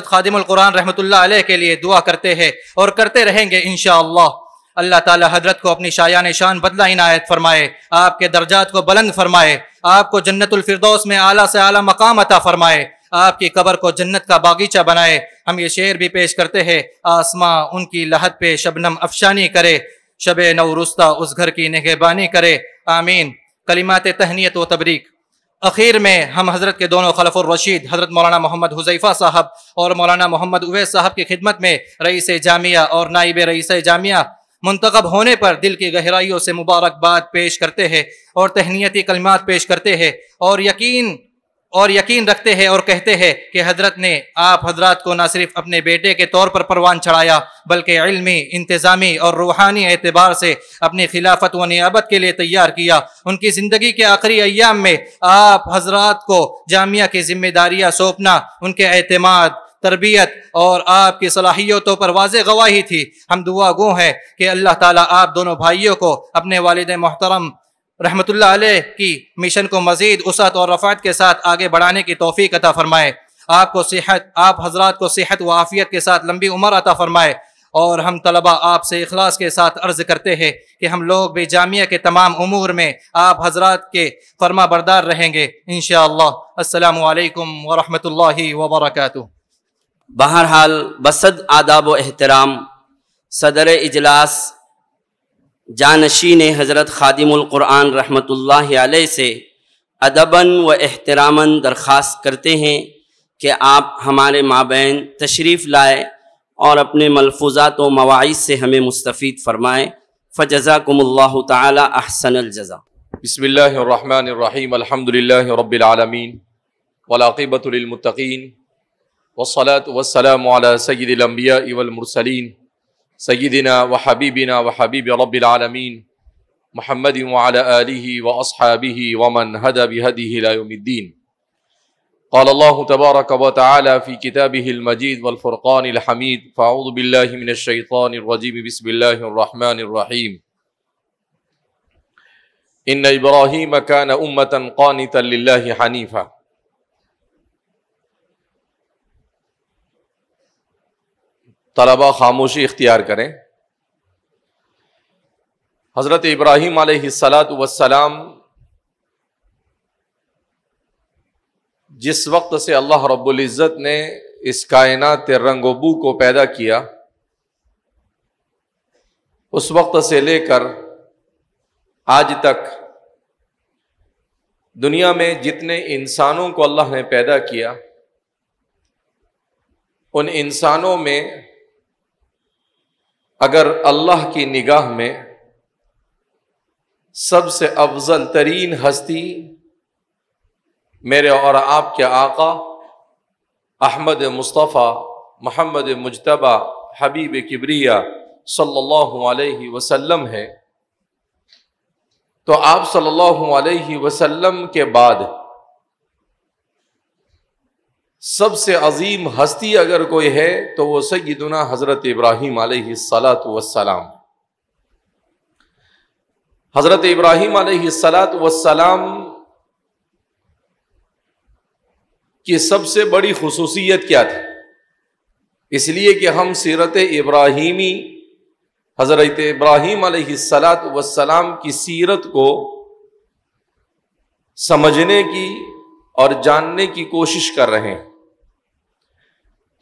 خادم القرآن رحمۃ اللہ علیہ کے لیے دعا کرتے ہیں اور کرتے رہیں گے انشاءاللہ۔ اللہ تعالی حضرت کو اپنی شایان شان بدلہ عنایت فرمائے، آپ کے درجات کو بلند فرمائے، آپ کو جنت الفردوس میں اعلیٰ سے اعلیٰ مقام عطا فرمائے، آپ کی قبر کو جنت کا باغیچہ بنائے۔ ہم یہ شعر بھی پیش کرتے ہیں، آسماں ان کی لحد پہ شبنم افشانی کرے، شب نو رستہ اس گھر کی نگہبانی کرے، آمین۔ کلمات تہنیت و تبریک۔ اخیر میں ہم حضرت کے دونوں خلف الرشید حضرت مولانا محمد حذیفہ صاحب اور مولانا محمد اویس صاحب کی خدمت میں رئیس جامعہ اور نائب رئیس جامعہ منتخب ہونے پر دل کی گہرائیوں سے مبارکباد پیش کرتے ہیں اور تہنیتی کلمات پیش کرتے ہیں اور یقین رکھتے ہیں اور کہتے ہیں کہ حضرت نے آپ حضرات کو نہ صرف اپنے بیٹے کے طور پر پروان چڑھایا بلکہ علمی، انتظامی اور روحانی اعتبار سے اپنی خلافت و نیابت کے لیے تیار کیا۔ ان کی زندگی کے آخری ایام میں آپ حضرات کو جامعہ کی ذمہ داریاں سونپنا ان کے اعتماد، تربیت اور آپ کی صلاحیتوں پر واضح گواہی تھی۔ ہم دعا گو ہیں کہ اللہ تعالیٰ آپ دونوں بھائیوں کو اپنے والد محترم رحمۃ اللہ علیہ کی مشن کو مزید وسعت اور رفعت کے ساتھ آگے بڑھانے کی توفیق عطا فرمائے، آپ حضرات کو صحت و عافیت کے ساتھ لمبی عمر عطا فرمائے۔ اور ہم طلبہ آپ سے اخلاص کے ساتھ عرض کرتے ہیں کہ ہم لوگ بھی جامعہ کے تمام امور میں آپ حضرات کے فرما بردار رہیں گے انشاءاللہ۔ السلام علیکم ورحمۃ اللہ وبرکاتہ۔ بہرحال بصد آداب و احترام صدر اجلاس جانشین حضرت خادم القرآن رحمۃ اللہ علیہ سے ادباً و احتراماً درخواست کرتے ہیں کہ آپ ہمارے مابین تشریف لائے اور اپنے ملفوظات و مواعظ سے ہمیں مستفید فرمائیں۔ فجزاکم اللہ تعالی احسن الجزا۔ بسم اللہ الرحمن الرحیم، الحمد للہ رب العالمین والعاقبۃ للمتقین والصلاة والسلام علی سید الانبیاء والمرسلین سیدنا وحبیبنا وحبیب رب العالمین محمد وعلی آلہ واصحابہ ومن ہدی بہدیہ الی یوم الدین۔ قال اللہ تبارک و تعالی فی کتابہ المجید والفرقان الحمید، فاعوذ باللہ من الشیطان الرجیم، بسم اللہ الرحمن الرحیم۔ ان ابراہیم کان امۃ قانتا للہ حنیفا۔ طلبہ خاموشی اختیار کریں۔ حضرت ابراہیم علیہ السلام جس وقت سے اللہ رب العزت نے اس کائنات رنگ و بو کو پیدا کیا، اس وقت سے لے کر آج تک دنیا میں جتنے انسانوں کو اللہ نے پیدا کیا، ان انسانوں میں اگر اللہ کی نگاہ میں سب سے افضل ترین ہستی میرے اور آپ کے آقا احمد مصطفیٰ محمد مجتبی حبیب کبریہ صلی اللہ علیہ وسلم ہے، تو آپ صلی اللہ علیہ وسلم کے بعد سب سے عظیم ہستی اگر کوئی ہے تو وہ سیدنا حضرت ابراہیم علیہ السلام۔ حضرت ابراہیم علیہ السلام کی سب سے بڑی خصوصیت کیا تھی؟ اس لیے کہ ہم سیرت ابراہیمی حضرت ابراہیم علیہ السلام کی سیرت کو سمجھنے کی اور جاننے کی کوشش کر رہے ہیں۔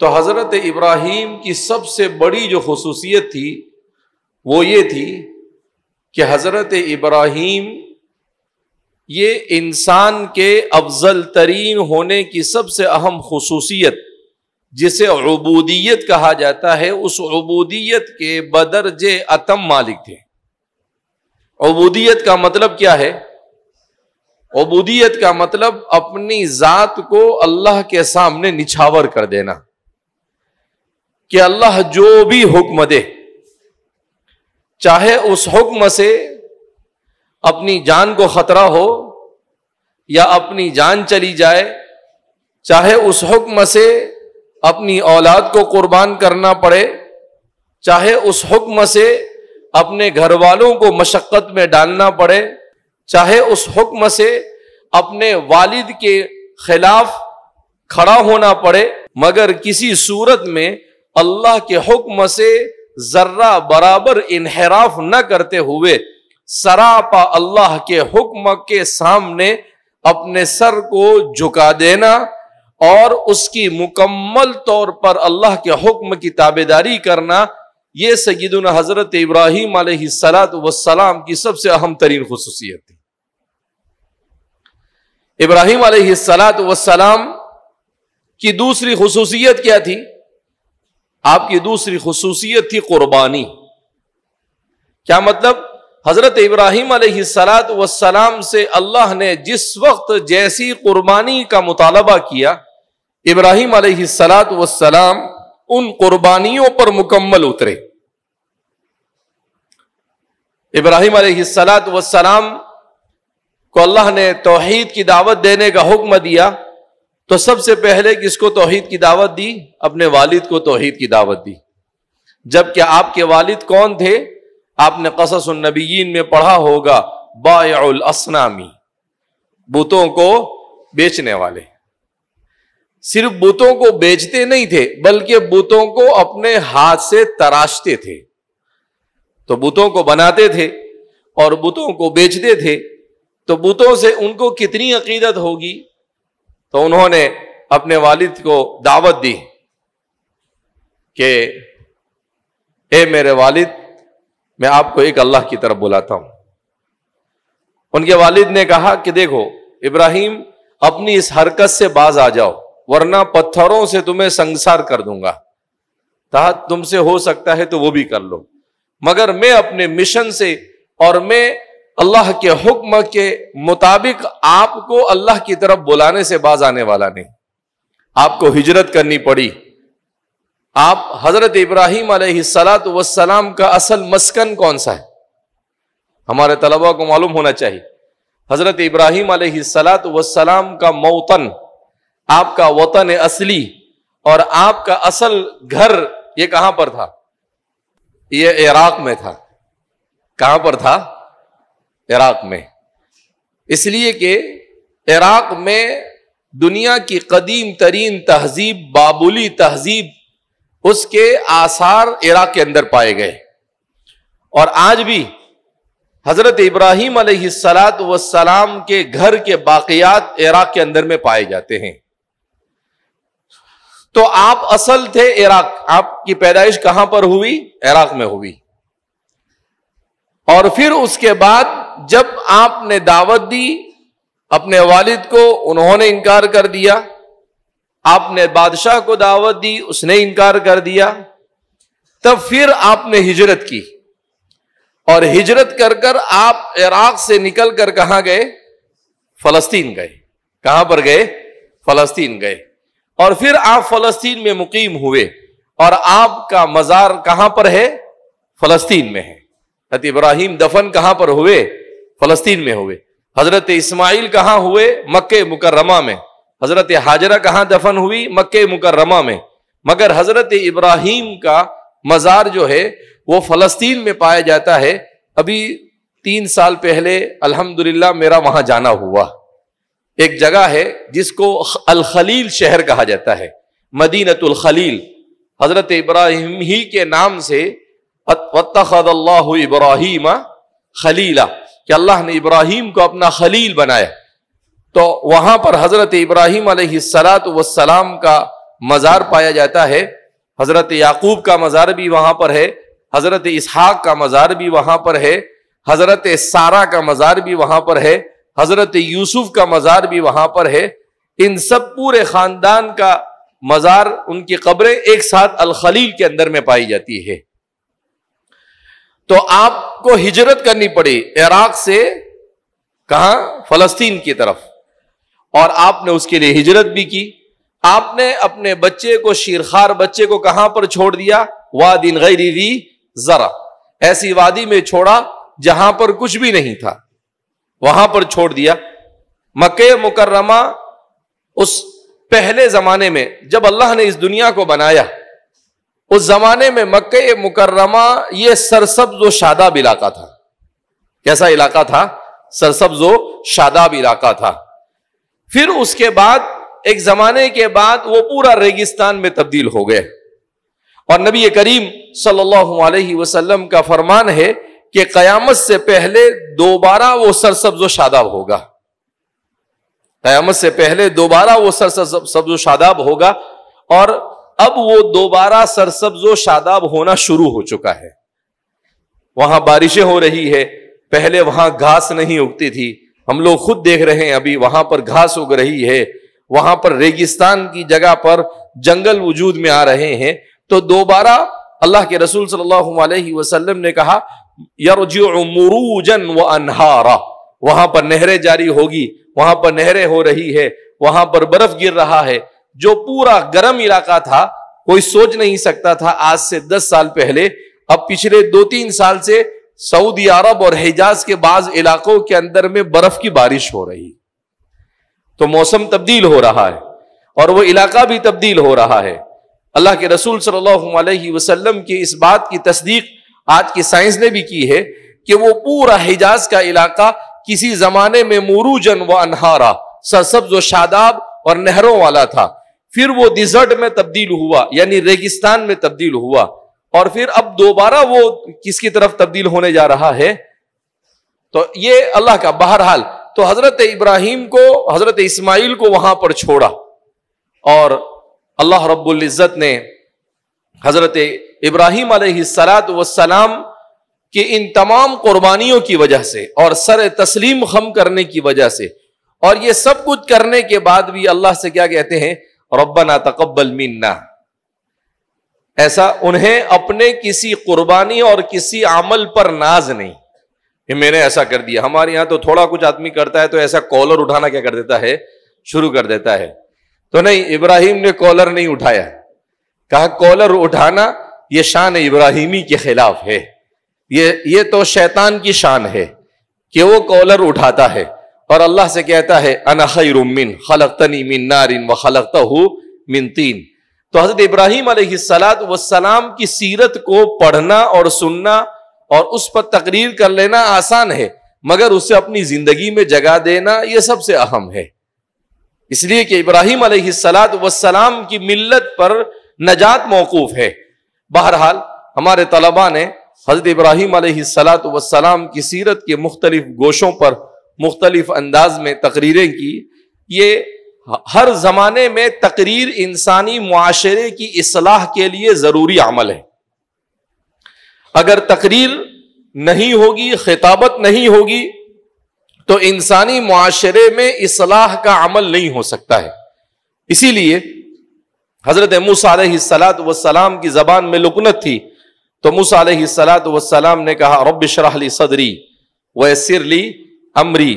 تو حضرت ابراہیم کی سب سے بڑی جو خصوصیت تھی وہ یہ تھی کہ حضرت ابراہیم یہ انسان کے افضل ترین ہونے کی سب سے اہم خصوصیت جسے عبودیت کہا جاتا ہے، اس عبودیت کے بدرجے اتم مالک تھے۔ عبودیت کا مطلب کیا ہے؟ عبودیت کا مطلب اپنی ذات کو اللہ کے سامنے نچھاور کر دینا، کہ اللہ جو بھی حکم دے، چاہے اس حکم سے اپنی جان کو خطرہ ہو یا اپنی جان چلی جائے، چاہے اس حکم سے اپنی اولاد کو قربان کرنا پڑے، چاہے اس حکم سے اپنے گھر والوں کو مشقت میں ڈالنا پڑے، چاہے اس حکم سے اپنے والد کے خلاف کھڑا ہونا پڑے، مگر کسی صورت میں اللہ کے حکم سے ذرہ برابر انحراف نہ کرتے ہوئے سراپا اللہ کے حکم کے سامنے اپنے سر کو جھکا دینا اور اس کی مکمل طور پر اللہ کے حکم کی تابعداری کرنا، یہ سیدنا حضرت ابراہیم علیہ السلام کی سب سے اہم ترین خصوصیت تھی۔ ابراہیم علیہ السلام کی دوسری خصوصیت کیا تھی؟ آپ کی دوسری خصوصیت تھی قربانی۔ کیا مطلب؟ حضرت ابراہیم علیہ السلام سے اللہ نے جس وقت جیسی قربانی کا مطالبہ کیا، ابراہیم علیہ السلام ان قربانیوں پر مکمل اترے۔ ابراہیم علیہ السلام کو اللہ نے توحید کی دعوت دینے کا حکم دیا، تو سب سے پہلے کس کو توحید کی دعوت دی؟ اپنے والد کو توحید کی دعوت دی. جبکہ آپ کے والد کون تھے؟ آپ نے قصص النبیین میں پڑھا ہوگا، بائع الاصنامی، بتوں کو بیچنے والے. صرف بتوں کو بیچتے نہیں تھے بلکہ بتوں کو اپنے ہاتھ سے تراشتے تھے. تو بتوں کو بناتے تھے اور بتوں کو بیچتے تھے. تو بتوں سے ان کو کتنی عقیدت ہوگی. تو انہوں نے اپنے والد کو دعوت دی کہ اے میرے والد، میں آپ کو ایک اللہ کی طرف بلاتا ہوں. ان کے والد نے کہا کہ دیکھو ابراہیم، اپنی اس حرکت سے باز آ جاؤ ورنہ پتھروں سے تمہیں سنگسار کر دوں گا. تم سے ہو سکتا ہے تو وہ بھی کر لو، مگر میں اپنے مشن سے اور میں اللہ کے حکم کے مطابق آپ کو اللہ کی طرف بلانے سے باز آنے والا نہیں. آپ کو ہجرت کرنی پڑی. آپ حضرت ابراہیم علیہ السلام کا اصل مسکن کون سا ہے؟ ہمارے طلباء کو معلوم ہونا چاہیے. حضرت ابراہیم علیہ السلام کا موطن، آپ کا وطن اصلی اور آپ کا اصل گھر یہ کہاں پر تھا؟ یہ عراق میں تھا. کہاں پر تھا؟ عراق میں. اس لیے کہ عراق میں دنیا کی قدیم ترین تہذیب، بابلی تہذیب، اس کے آثار عراق کے اندر پائے گئے. اور آج بھی حضرت ابراہیم علیہ السلام کے گھر کے باقیات عراق کے اندر میں پائے جاتے ہیں. تو آپ اصل تھے عراق. آپ کی پیدائش کہاں پر ہوئی؟ عراق میں ہوئی. اور پھر اس کے بعد جب آپ نے دعوت دی اپنے والد کو، انہوں نے انکار کر دیا. آپ نے بادشاہ کو دعوت دی، اس نے انکار کر دیا. تب پھر آپ نے ہجرت کی اور ہجرت کر کر آپ عراق سے نکل کر کہاں گئے؟ فلسطین گئے. کہاں پر گئے؟ فلسطین گئے. اور پھر آپ فلسطین میں مقیم ہوئے اور آپ کا مزار کہاں پر ہے؟ فلسطین میں ہے. حضرت ابراہیم دفن کہاں پر ہوئے؟ فلسطین میں ہوئے. حضرت اسماعیل کہاں ہوئے؟ مکہ مکرمہ میں. حضرت ہاجرہ کہاں دفن ہوئی؟ مکہ مکرمہ میں. مگر حضرت ابراہیم کا مزار جو ہے وہ فلسطین میں پایا جاتا ہے. ابھی 3 سال پہلے الحمدللہ میرا وہاں جانا ہوا. ایک جگہ ہے جس کو الخلیل شہر کہا جاتا ہے، مدینۃ الخلیل. حضرت ابراہیم ہی کے نام سے واتخذ اللہ ابراہیم خلیلا، کہ اللہ نے ابراہیم کو اپنا خلیل بنایا. تو وہاں پر حضرت ابراہیم علیہ السلام کا مزار پایا جاتا ہے. حضرت یعقوب کا مزار بھی وہاں پر ہے، حضرت اسحاق کا مزار بھی وہاں پر ہے، حضرت سارہ کا مزار بھی وہاں پر ہے، حضرت یوسف کا مزار بھی وہاں پر ہے. ان سب پورے خاندان کا مزار، ان کی قبریں ایک ساتھ الخلیل کے اندر میں پائی جاتی ہے. تو آپ کو ہجرت کرنی پڑی عراق سے کہاں؟ فلسطین کی طرف. اور آپ نے اس کے لیے ہجرت بھی کی. آپ نے اپنے بچے کو، شیرخوار بچے کو کہاں پر چھوڑ دیا؟ واد غیر ذی زرع، ایسی وادی میں چھوڑا جہاں پر کچھ بھی نہیں تھا، وہاں پر چھوڑ دیا. مکہ مکرمہ اس پہلے زمانے میں جب اللہ نے اس دنیا کو بنایا، اس زمانے میں مکہ مکرمہ یہ سرسبز و شاداب علاقہ تھا. کیسا علاقہ تھا؟ سرسبز و شاداب علاقہ تھا. پھر اس کے بعد ایک زمانے کے بعد وہ پورا ریگستان میں تبدیل ہو گئے. اور نبی کریم صلی اللہ علیہ وسلم کا فرمان ہے کہ قیامت سے پہلے دوبارہ وہ سرسبز و شاداب ہوگا. قیامت سے پہلے دوبارہ وہ سرسبز و شاداب ہوگا. اور اب وہ دوبارہ سرسبز و شاداب ہونا شروع ہو چکا ہے. وہاں بارشیں ہو رہی ہے. پہلے وہاں گھاس نہیں اگتی تھی، ہم لوگ خود دیکھ رہے ہیں ابھی وہاں پر گھاس اگ رہی ہے. وہاں پر ریگستان کی جگہ پر جنگل وجود میں آ رہے ہیں. تو دوبارہ اللہ کے رسول صلی اللہ علیہ وسلم نے کہا یرجع مروجا وانہارا، وہاں پر نہریں جاری ہوگی، وہاں پر نہریں ہو رہی ہے، وہاں پر برف گر رہا ہے. جو پورا گرم علاقہ تھا، کوئی سوچ نہیں سکتا تھا آج سے 10 سال پہلے. اب پچھلے 2-3 سال سے سعودی عرب اور حجاز کے بعض علاقوں کے اندر میں برف کی بارش ہو رہی. تو موسم تبدیل ہو رہا ہے. اور وہ علاقہ بھی تبدیل ہو رہا ہے. اللہ کے رسول صلی اللہ علیہ وسلم کی اس بات کی تصدیق آج کی سائنس نے بھی کی ہے کہ وہ پورا حجاز کا علاقہ کسی زمانے میں موروجن و انہارا، سرسبز و شاداب اور نہروں والا تھا. پھر وہ ڈیزرٹ میں تبدیل ہوا، یعنی ریگستان میں تبدیل ہوا، اور پھر اب دوبارہ وہ کس کی طرف تبدیل ہونے جا رہا ہے؟ تو یہ اللہ کا. بہرحال تو حضرت ابراہیم کو، حضرت اسماعیل کو وہاں پر چھوڑا، اور اللہ رب العزت نے حضرت ابراہیم علیہ السلام کہ ان تمام قربانیوں کی وجہ سے اور سر تسلیم خم کرنے کی وجہ سے، اور یہ سب کچھ کرنے کے بعد بھی اللہ سے کیا کہتے ہیں؟ ربنا تقبل منا. ایسا انہیں اپنے کسی قربانی اور کسی عمل پر ناز نہیں کہ میں نے ایسا کر دیا. ہمارے یہاں تو تھوڑا کچھ آدمی کرتا ہے تو ایسا کالر اٹھانا کیا کر دیتا ہے؟ شروع کر دیتا ہے. تو نہیں، ابراہیم نے کالر نہیں اٹھایا. کہا کالر اٹھانا یہ شان ابراہیمی کے خلاف ہے، یہ تو شیطان کی شان ہے کہ وہ کالر اٹھاتا ہے اور اللہ سے کہتا ہے انا خیر من خلقتنی من نار وخلقتہ من طین. تو حضرت ابراہیم علیہ السلام کی سیرت کو پڑھنا اور سننا اور اس پر تقریر کر لینا آسان ہے، مگر اسے اپنی زندگی میں جگہ دینا یہ سب سے اہم ہے. اس لیے کہ ابراہیم علیہ السلام کی ملت پر نجات موقوف ہے. بہرحال ہمارے طلباء نے حضرت ابراہیم علیہ السلام کی سیرت کے مختلف گوشوں پر مختلف انداز میں تقریریں کی. یہ ہر زمانے میں تقریر انسانی معاشرے کی اصلاح کے لیے ضروری عمل ہے. اگر تقریر نہیں ہوگی، خطابت نہیں ہوگی، تو انسانی معاشرے میں اصلاح کا عمل نہیں ہو سکتا ہے. اسی لیے حضرت موسیٰ علیہ السلام کی زبان میں لکنت تھی، تو موسیٰ علیہ السلام نے کہا رب اشرح لی صدری ویسر لی امری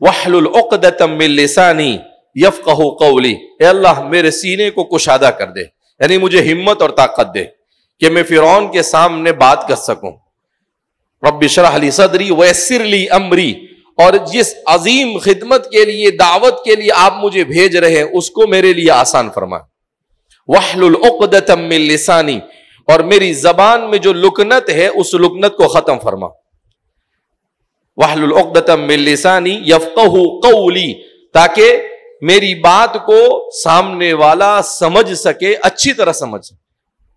واحلل عقدۃ من لسانی یفقہوا قولی. اے اللہ میرے سینے کو کشادہ کر دے، یعنی مجھے ہمت اور طاقت دے کہ میں فرعون کے سامنے بات کر سکوں. رب اشرح لی صدری ویسر لی امری، اور جس عظیم خدمت کے لیے، دعوت کے لیے آپ مجھے بھیج رہے ہیں اس کو میرے لیے آسان فرما. واحلل عقدۃ من لسانی، اور میری زبان میں جو لکنت ہے اس لکنت کو ختم فرما. واحلل عقدۃ من لسانی یفقہوا قولی، تاکہ میری بات کو سامنے والا سمجھ سکے، اچھی طرح سمجھ سکے.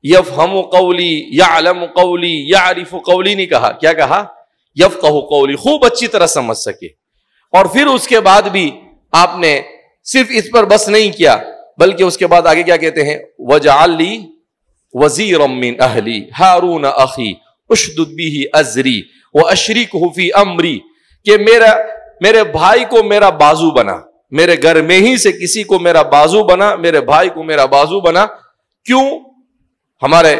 یفہم قولی، یعلم قولی، یعرف قولی نہیں کہا، کیا کہا؟ یفقہوا قولی، خوب اچھی طرح سمجھ سکے. اور پھر اس کے بعد بھی آپ نے صرف اس پر بس نہیں کیا، بلکہ اس کے بعد آگے کیا کہتے ہیں؟ وَجَعَلْ لِي وَزِيرًا مِّنْ أَهْلِي هَارُونَ أَخِي اُشْدُدْ بِهِ أَزْرِي وَأَشْرِكْهُ فِي أَمْرِي، کہ میرے بھائی کو میرا بازو بنا، میرے گھر میں ہی سے کسی کو میرا بازو بنا، میرے بھائی کو میرا بازو بنا. کیوں؟ ہمارے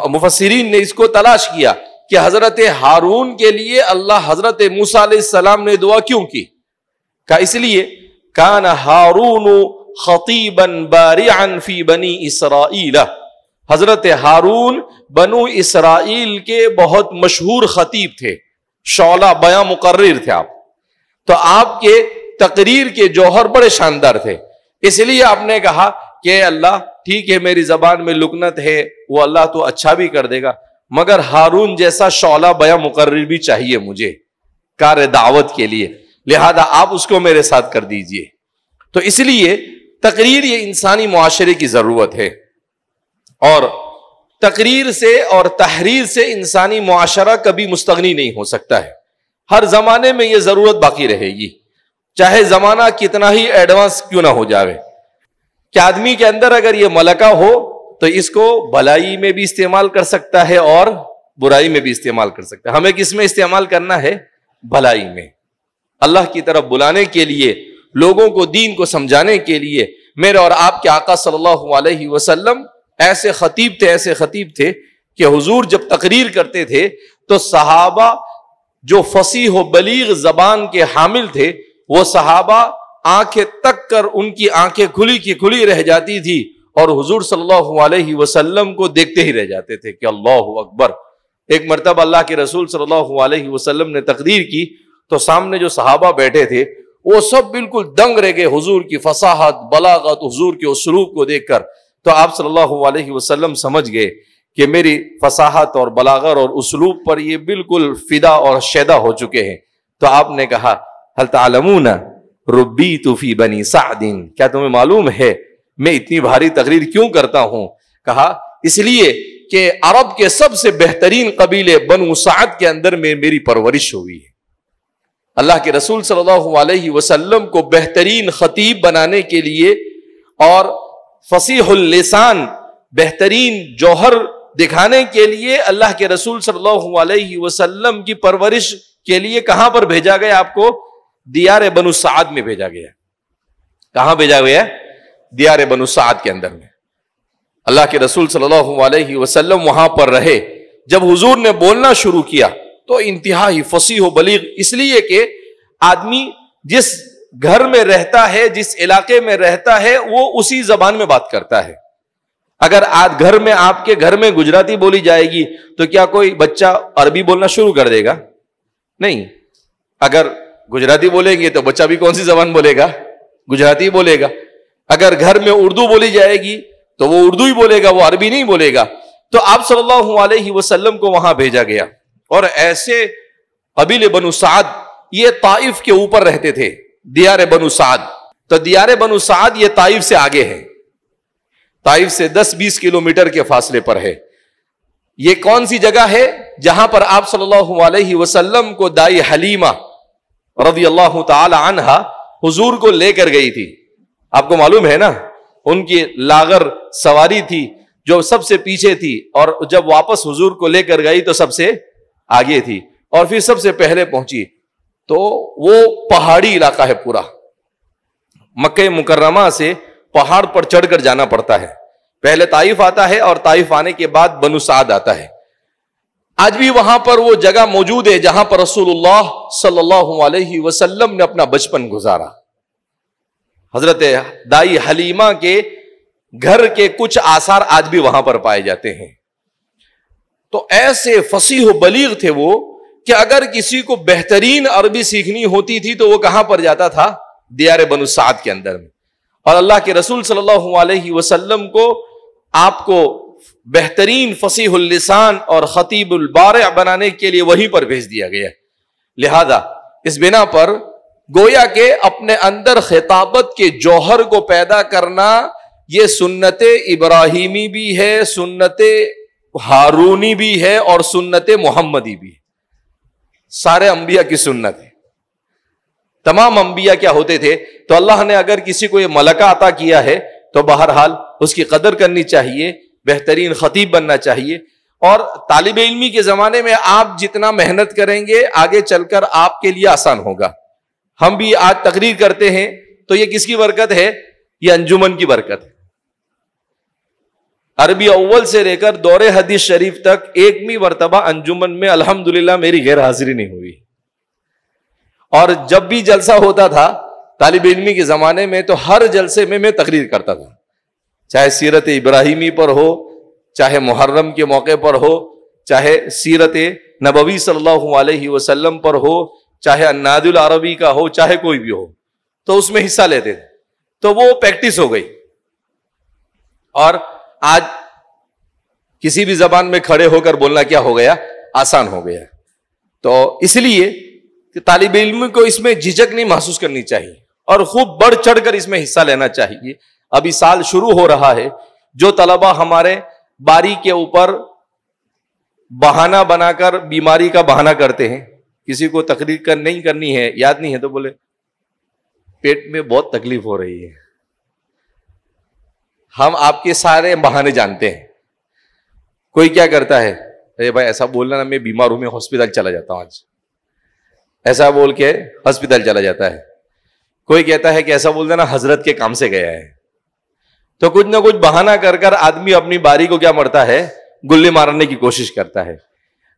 مفسرین نے اس کو تلاش کیا کہ حضرت ہارون کے لیے اللہ حضرت موسیٰ علیہ السلام نے دعا کیوں کی؟ کہا اس لیے کان ہارون خطیبا بارعا فی بنی اسرائیل، حضرت ہارون بنو اسرائیل کے بہت مشہور خطیب تھے، شعلہ بیاں مقرر تھے آپ. تو آپ کے تقریر کے جوہر بڑے شاندار تھے، اس لیے آپ نے کہا کہ اللہ ٹھیک ہے میری زبان میں لکنت ہے، وہ اللہ تو اچھا بھی کر دے گا، مگر ہارون جیسا شعلہ بیاں مقرر بھی چاہیے مجھے کار دعوت کے لیے، لہذا آپ اس کو میرے ساتھ کر دیجئے. تو اس لیے تقریر یہ انسانی معاشرے کی ضرورت ہے، اور تقریر سے اور تحریر سے انسانی معاشرہ کبھی مستغنی نہیں ہو سکتا ہے. ہر زمانے میں یہ ضرورت باقی رہے گی، چاہے زمانہ کتنا ہی ایڈوانس کیوں نہ ہو جاوے. کہ آدمی کے اندر اگر یہ ملکہ ہو تو اس کو بھلائی میں بھی استعمال کر سکتا ہے اور برائی میں بھی استعمال کر سکتا ہے. ہمیں کس میں استعمال کرنا ہے؟ بھلائی میں، اللہ کی طرف بلانے کے لیے، لوگوں کو دین کو سمجھانے کے لیے. میرے اور آپ کے آقا صلی اللہ علیہ وسلم ایسے خطیب تھے کہ حضور جب تقریر کرتے تھے تو صحابہ جو فصیح و بلیغ زبان کے حامل تھے، وہ صحابہ آنکھیں تک کر ان کی آنکھیں کھلی کی کھلی رہ جاتی تھی اور حضور صلی اللہ علیہ وسلم کو دیکھتے ہی رہ جاتے تھے کہ اللہ اکبر. ایک مرتبہ اللہ کے رسول صلی اللہ علیہ وسلم نے تقریر کی تو سامنے جو صحابہ بیٹھے تھے وہ سب بالکل دنگ رہ گئے حضور کی فصاحت، بلاغت، حضور کے اسلوب کو دیکھ کر. تو آپ صلی اللہ علیہ وسلم سمجھ گئے کہ میری فصاحت اور بلاغت اور اسلوب پر یہ بالکل فدا اور شیدا ہو چکے ہیں. تو آپ نے کہا هل تعلمون ربیت فی بنی سعد، کیا تمہیں معلوم ہے میں اتنی بھاری تقریر کیوں کرتا ہوں؟ کہا اس لیے کہ عرب کے سب سے بہترین قبیلے بنو سعد کے اندر میں میری پرورش ہوئی ہے. اللہ کے رسول صلی اللہ علیہ وسلم کو بہترین خطیب بنانے کے لیے اور فصیح اللسان، بہترین جوہر دکھانے کے لیے اللہ کے رسول صلی اللہ علیہ وسلم کی پرورش کے لیے کہاں پر بھیجا گیا؟ آپ کو دیار بنو سعد میں بھیجا گیا. کہاں بھیجا گیا؟ دیار بنو سعد کے اندر میں. اللہ کے رسول صلی اللہ علیہ وسلم وہاں پر رہے. جب حضور نے بولنا شروع کیا تو انتہائی فصیح و بلیغ، اس لیے کہ آدمی جس گھر میں رہتا ہے، جس علاقے میں رہتا ہے، وہ اسی زبان میں بات کرتا ہے. اگر آج گھر میں آپ کے گھر میں گجراتی بولی جائے گی تو کیا کوئی بچہ عربی بولنا شروع کر دے گا؟ نہیں. اگر گجراتی بولیں گے تو بچہ بھی کون سی زبان بولے گا؟ گجراتی بولے گا. اگر گھر میں اردو بولی جائے گی تو وہ اردو ہی بولے گا، وہ عربی نہیں بولے گا. تو آپ صلی اللہ علیہ وسلم کو وہاں بھیجا گیا. اور ایسے قبیلے بنو سعد یہ طائف کے اوپر رہتے تھے، دیار بنو سعد. تو دیار بنو سعد یہ طائف سے آگے ہے، طائف سے 10-20 کلومیٹر کے فاصلے پر ہے. یہ کون سی جگہ ہے؟ جہاں پر آپ صلی اللہ علیہ وسلم کو دائی حلیمہ رضی اللہ تعالی عنہا حضور کو لے کر گئی تھی. آپ کو معلوم ہے نا، ان کی لاغر سواری تھی جو سب سے پیچھے تھی، اور جب واپس حضور کو لے کر گئی تو سب سے آگے تھی، اور پھر سب سے پہلے پہنچی. تو وہ پہاڑی علاقہ ہے پورا، مکہ مکرمہ سے پہاڑ پر چڑھ کر جانا پڑتا ہے. پہلے طائف آتا ہے اور طائف آنے کے بعد بنو سعد آتا ہے. آج بھی وہاں پر وہ جگہ موجود ہے جہاں پر رسول اللہ صلی اللہ علیہ وسلم نے اپنا بچپن گزارا. حضرت دائی حلیمہ کے گھر کے کچھ آثار آج بھی وہاں پر پائے جاتے ہیں. تو ایسے فصیح و بلیغ تھے وہ کہ اگر کسی کو بہترین عربی سیکھنی ہوتی تھی تو وہ کہاں پر جاتا تھا؟ دیار بنو سعد کے اندر میں. اور اللہ کے رسول صلی اللہ علیہ وسلم کو آپ کو بہترین فصیح اللسان اور خطیب البارع بنانے کے لیے وہیں پر بھیج دیا گیا. لہذا اس بنا پر گویا کہ اپنے اندر خطابت کے جوہر کو پیدا کرنا یہ سنت ابراہیمی بھی ہے، سنت ہارونی بھی ہے، اور سنت محمدی بھی ہے. سارے انبیاء کی سنت ہے. تمام انبیاء کیا ہوتے تھے؟ تو اللہ نے اگر کسی کو یہ ملکہ عطا کیا ہے تو بہرحال اس کی قدر کرنی چاہیے، بہترین خطیب بننا چاہیے. اور طالب علمی کے زمانے میں آپ جتنا محنت کریں گے آگے چل کر آپ کے لیے آسان ہوگا. ہم بھی آج تقریر کرتے ہیں تو یہ کس کی برکت ہے؟ یہ انجمن کی برکت ہے. عربی اول سے لے کر دور حدیث شریف تک ایک بھی مرتبہ انجمن میں الحمدللہ میری غیر حاضری نہیں ہوئی. اور جب بھی جلسہ ہوتا تھا طالب علمی کے زمانے میں تو ہر جلسے میں تقریر کرتا تھا، چاہے سیرت ابراہیمی پر ہو، چاہے محرم کے موقع پر ہو، چاہے سیرت نبوی صلی اللہ علیہ وسلم پر ہو، چاہے الناد العربی کا ہو، چاہے کوئی بھی ہو، تو اس میں حصہ لیتے تھے. تو وہ پریکٹس ہو گئی. اور آج کسی بھی زبان میں کھڑے ہو کر بولنا کیا ہو گیا؟ آسان ہو گیا. تو اس لیے کہ طالب علم کو اس میں جھجک نہیں محسوس کرنی چاہیے اور خوب بڑھ چڑھ کر اس میں حصہ لینا چاہیے. ابھی سال شروع ہو رہا ہے. جو طلبہ ہمارے باری کے اوپر بہانہ بنا کر بیماری کا بہانہ کرتے ہیں، کسی کو تقریر نہیں کرنی ہے، یاد نہیں ہے تو بولے پیٹ میں بہت تکلیف ہو رہی ہے. ہم آپ کے سارے بہانے جانتے ہیں. کوئی کیا کرتا ہے؟ ارے بھائی ایسا بولنا نا، میں بیمار ہوں، میں ہاسپٹل چلا جاتا ہوں آج، ایسا بول کے ہاسپٹل چلا جاتا ہے. کوئی کہتا ہے کہ ایسا بول دینا حضرت کے کام سے گیا ہے. تو کچھ نہ کچھ بہانہ کر کر آدمی اپنی باری کو کیا مرتا ہے؟ گلی مارنے کی کوشش کرتا ہے.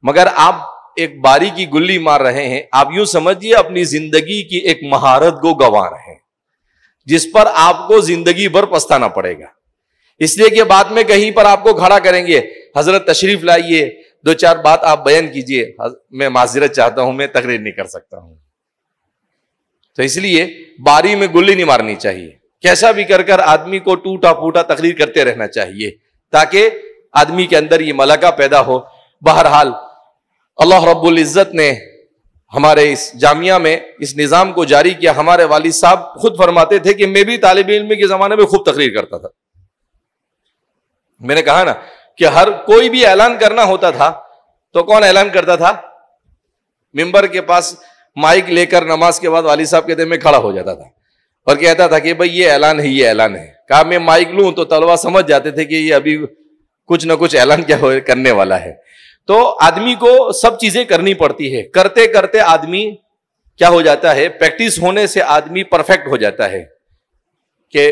مگر آپ ایک باری کی گلی مار رہے ہیں، آپ یوں سمجھیے اپنی زندگی کی ایک مہارت کو گنوا رہے ہیں جس پر آپ کو زندگی بھر پچھتانا پڑے گا. اس لیے کہ بعد میں کہیں پر آپ کو کھڑا کریں گے، حضرت تشریف لائیے، دو چار بات آپ بیان کیجئے. میں معذرت چاہتا ہوں، میں تقریر نہیں کر سکتا ہوں. تو اس لیے باری میں گلی نہیں مارنی چاہیے، کیسا بھی کر کر آدمی کو ٹوٹا پھوٹا تقریر کرتے رہنا چاہیے تاکہ آدمی کے اندر یہ ملکہ پیدا ہو۔ بہرحال اللہ رب العزت نے ہمارے اس جامعہ میں اس نظام کو جاری کیا۔ ہمارے والد صاحب خود فرماتے تھے کہ میں بھی طالب علم کے زمانے میں خوب تقریر کرتا تھا۔ میں نے کہا نا کہ ہر کوئی بھی اعلان کرنا ہوتا تھا تو کون اعلان کرتا تھا؟ ممبر کے پاس مائک لے کر نماز کے بعد والد صاحب کہتے میں کھڑا ہو جاتا تھا اور کہتا تھا کہ بھئی یہ اعلان ہے، یہ اعلان ہے۔ کہا میں مائک لوں تو طلبہ سمجھ جاتے تھے کہ یہ ابھی کچھ نہ کچھ اعلان کیا کرنے والا ہے۔ تو آدمی کو سب چیزیں کرنی پڑتی ہے، کرتے کرتے آدمی کیا ہو جاتا ہے، پریکٹس ہونے سے آدمی پرفیکٹ ہو جاتا ہے کہ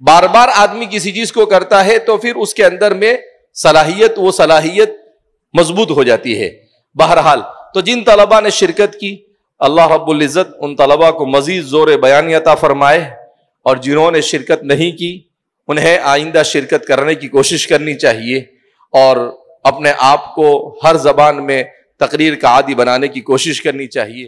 بار بار آدمی کسی چیز کو کرتا ہے تو پھر اس کے اندر میں وہ صلاحیت مضبوط ہو جاتی ہے۔ بہرحال تو جن طلباء نے شرکت کی اللہ رب العزت ان طلباء کو مزید زور بیانی عطا فرمائے، اور جنہوں نے شرکت نہیں کی انہیں آئندہ شرکت کرنے کی کوشش کرنی چاہیے اور اپنے آپ کو ہر زبان میں تقریر کا عادی بنانے کی کوشش کرنی چاہیے۔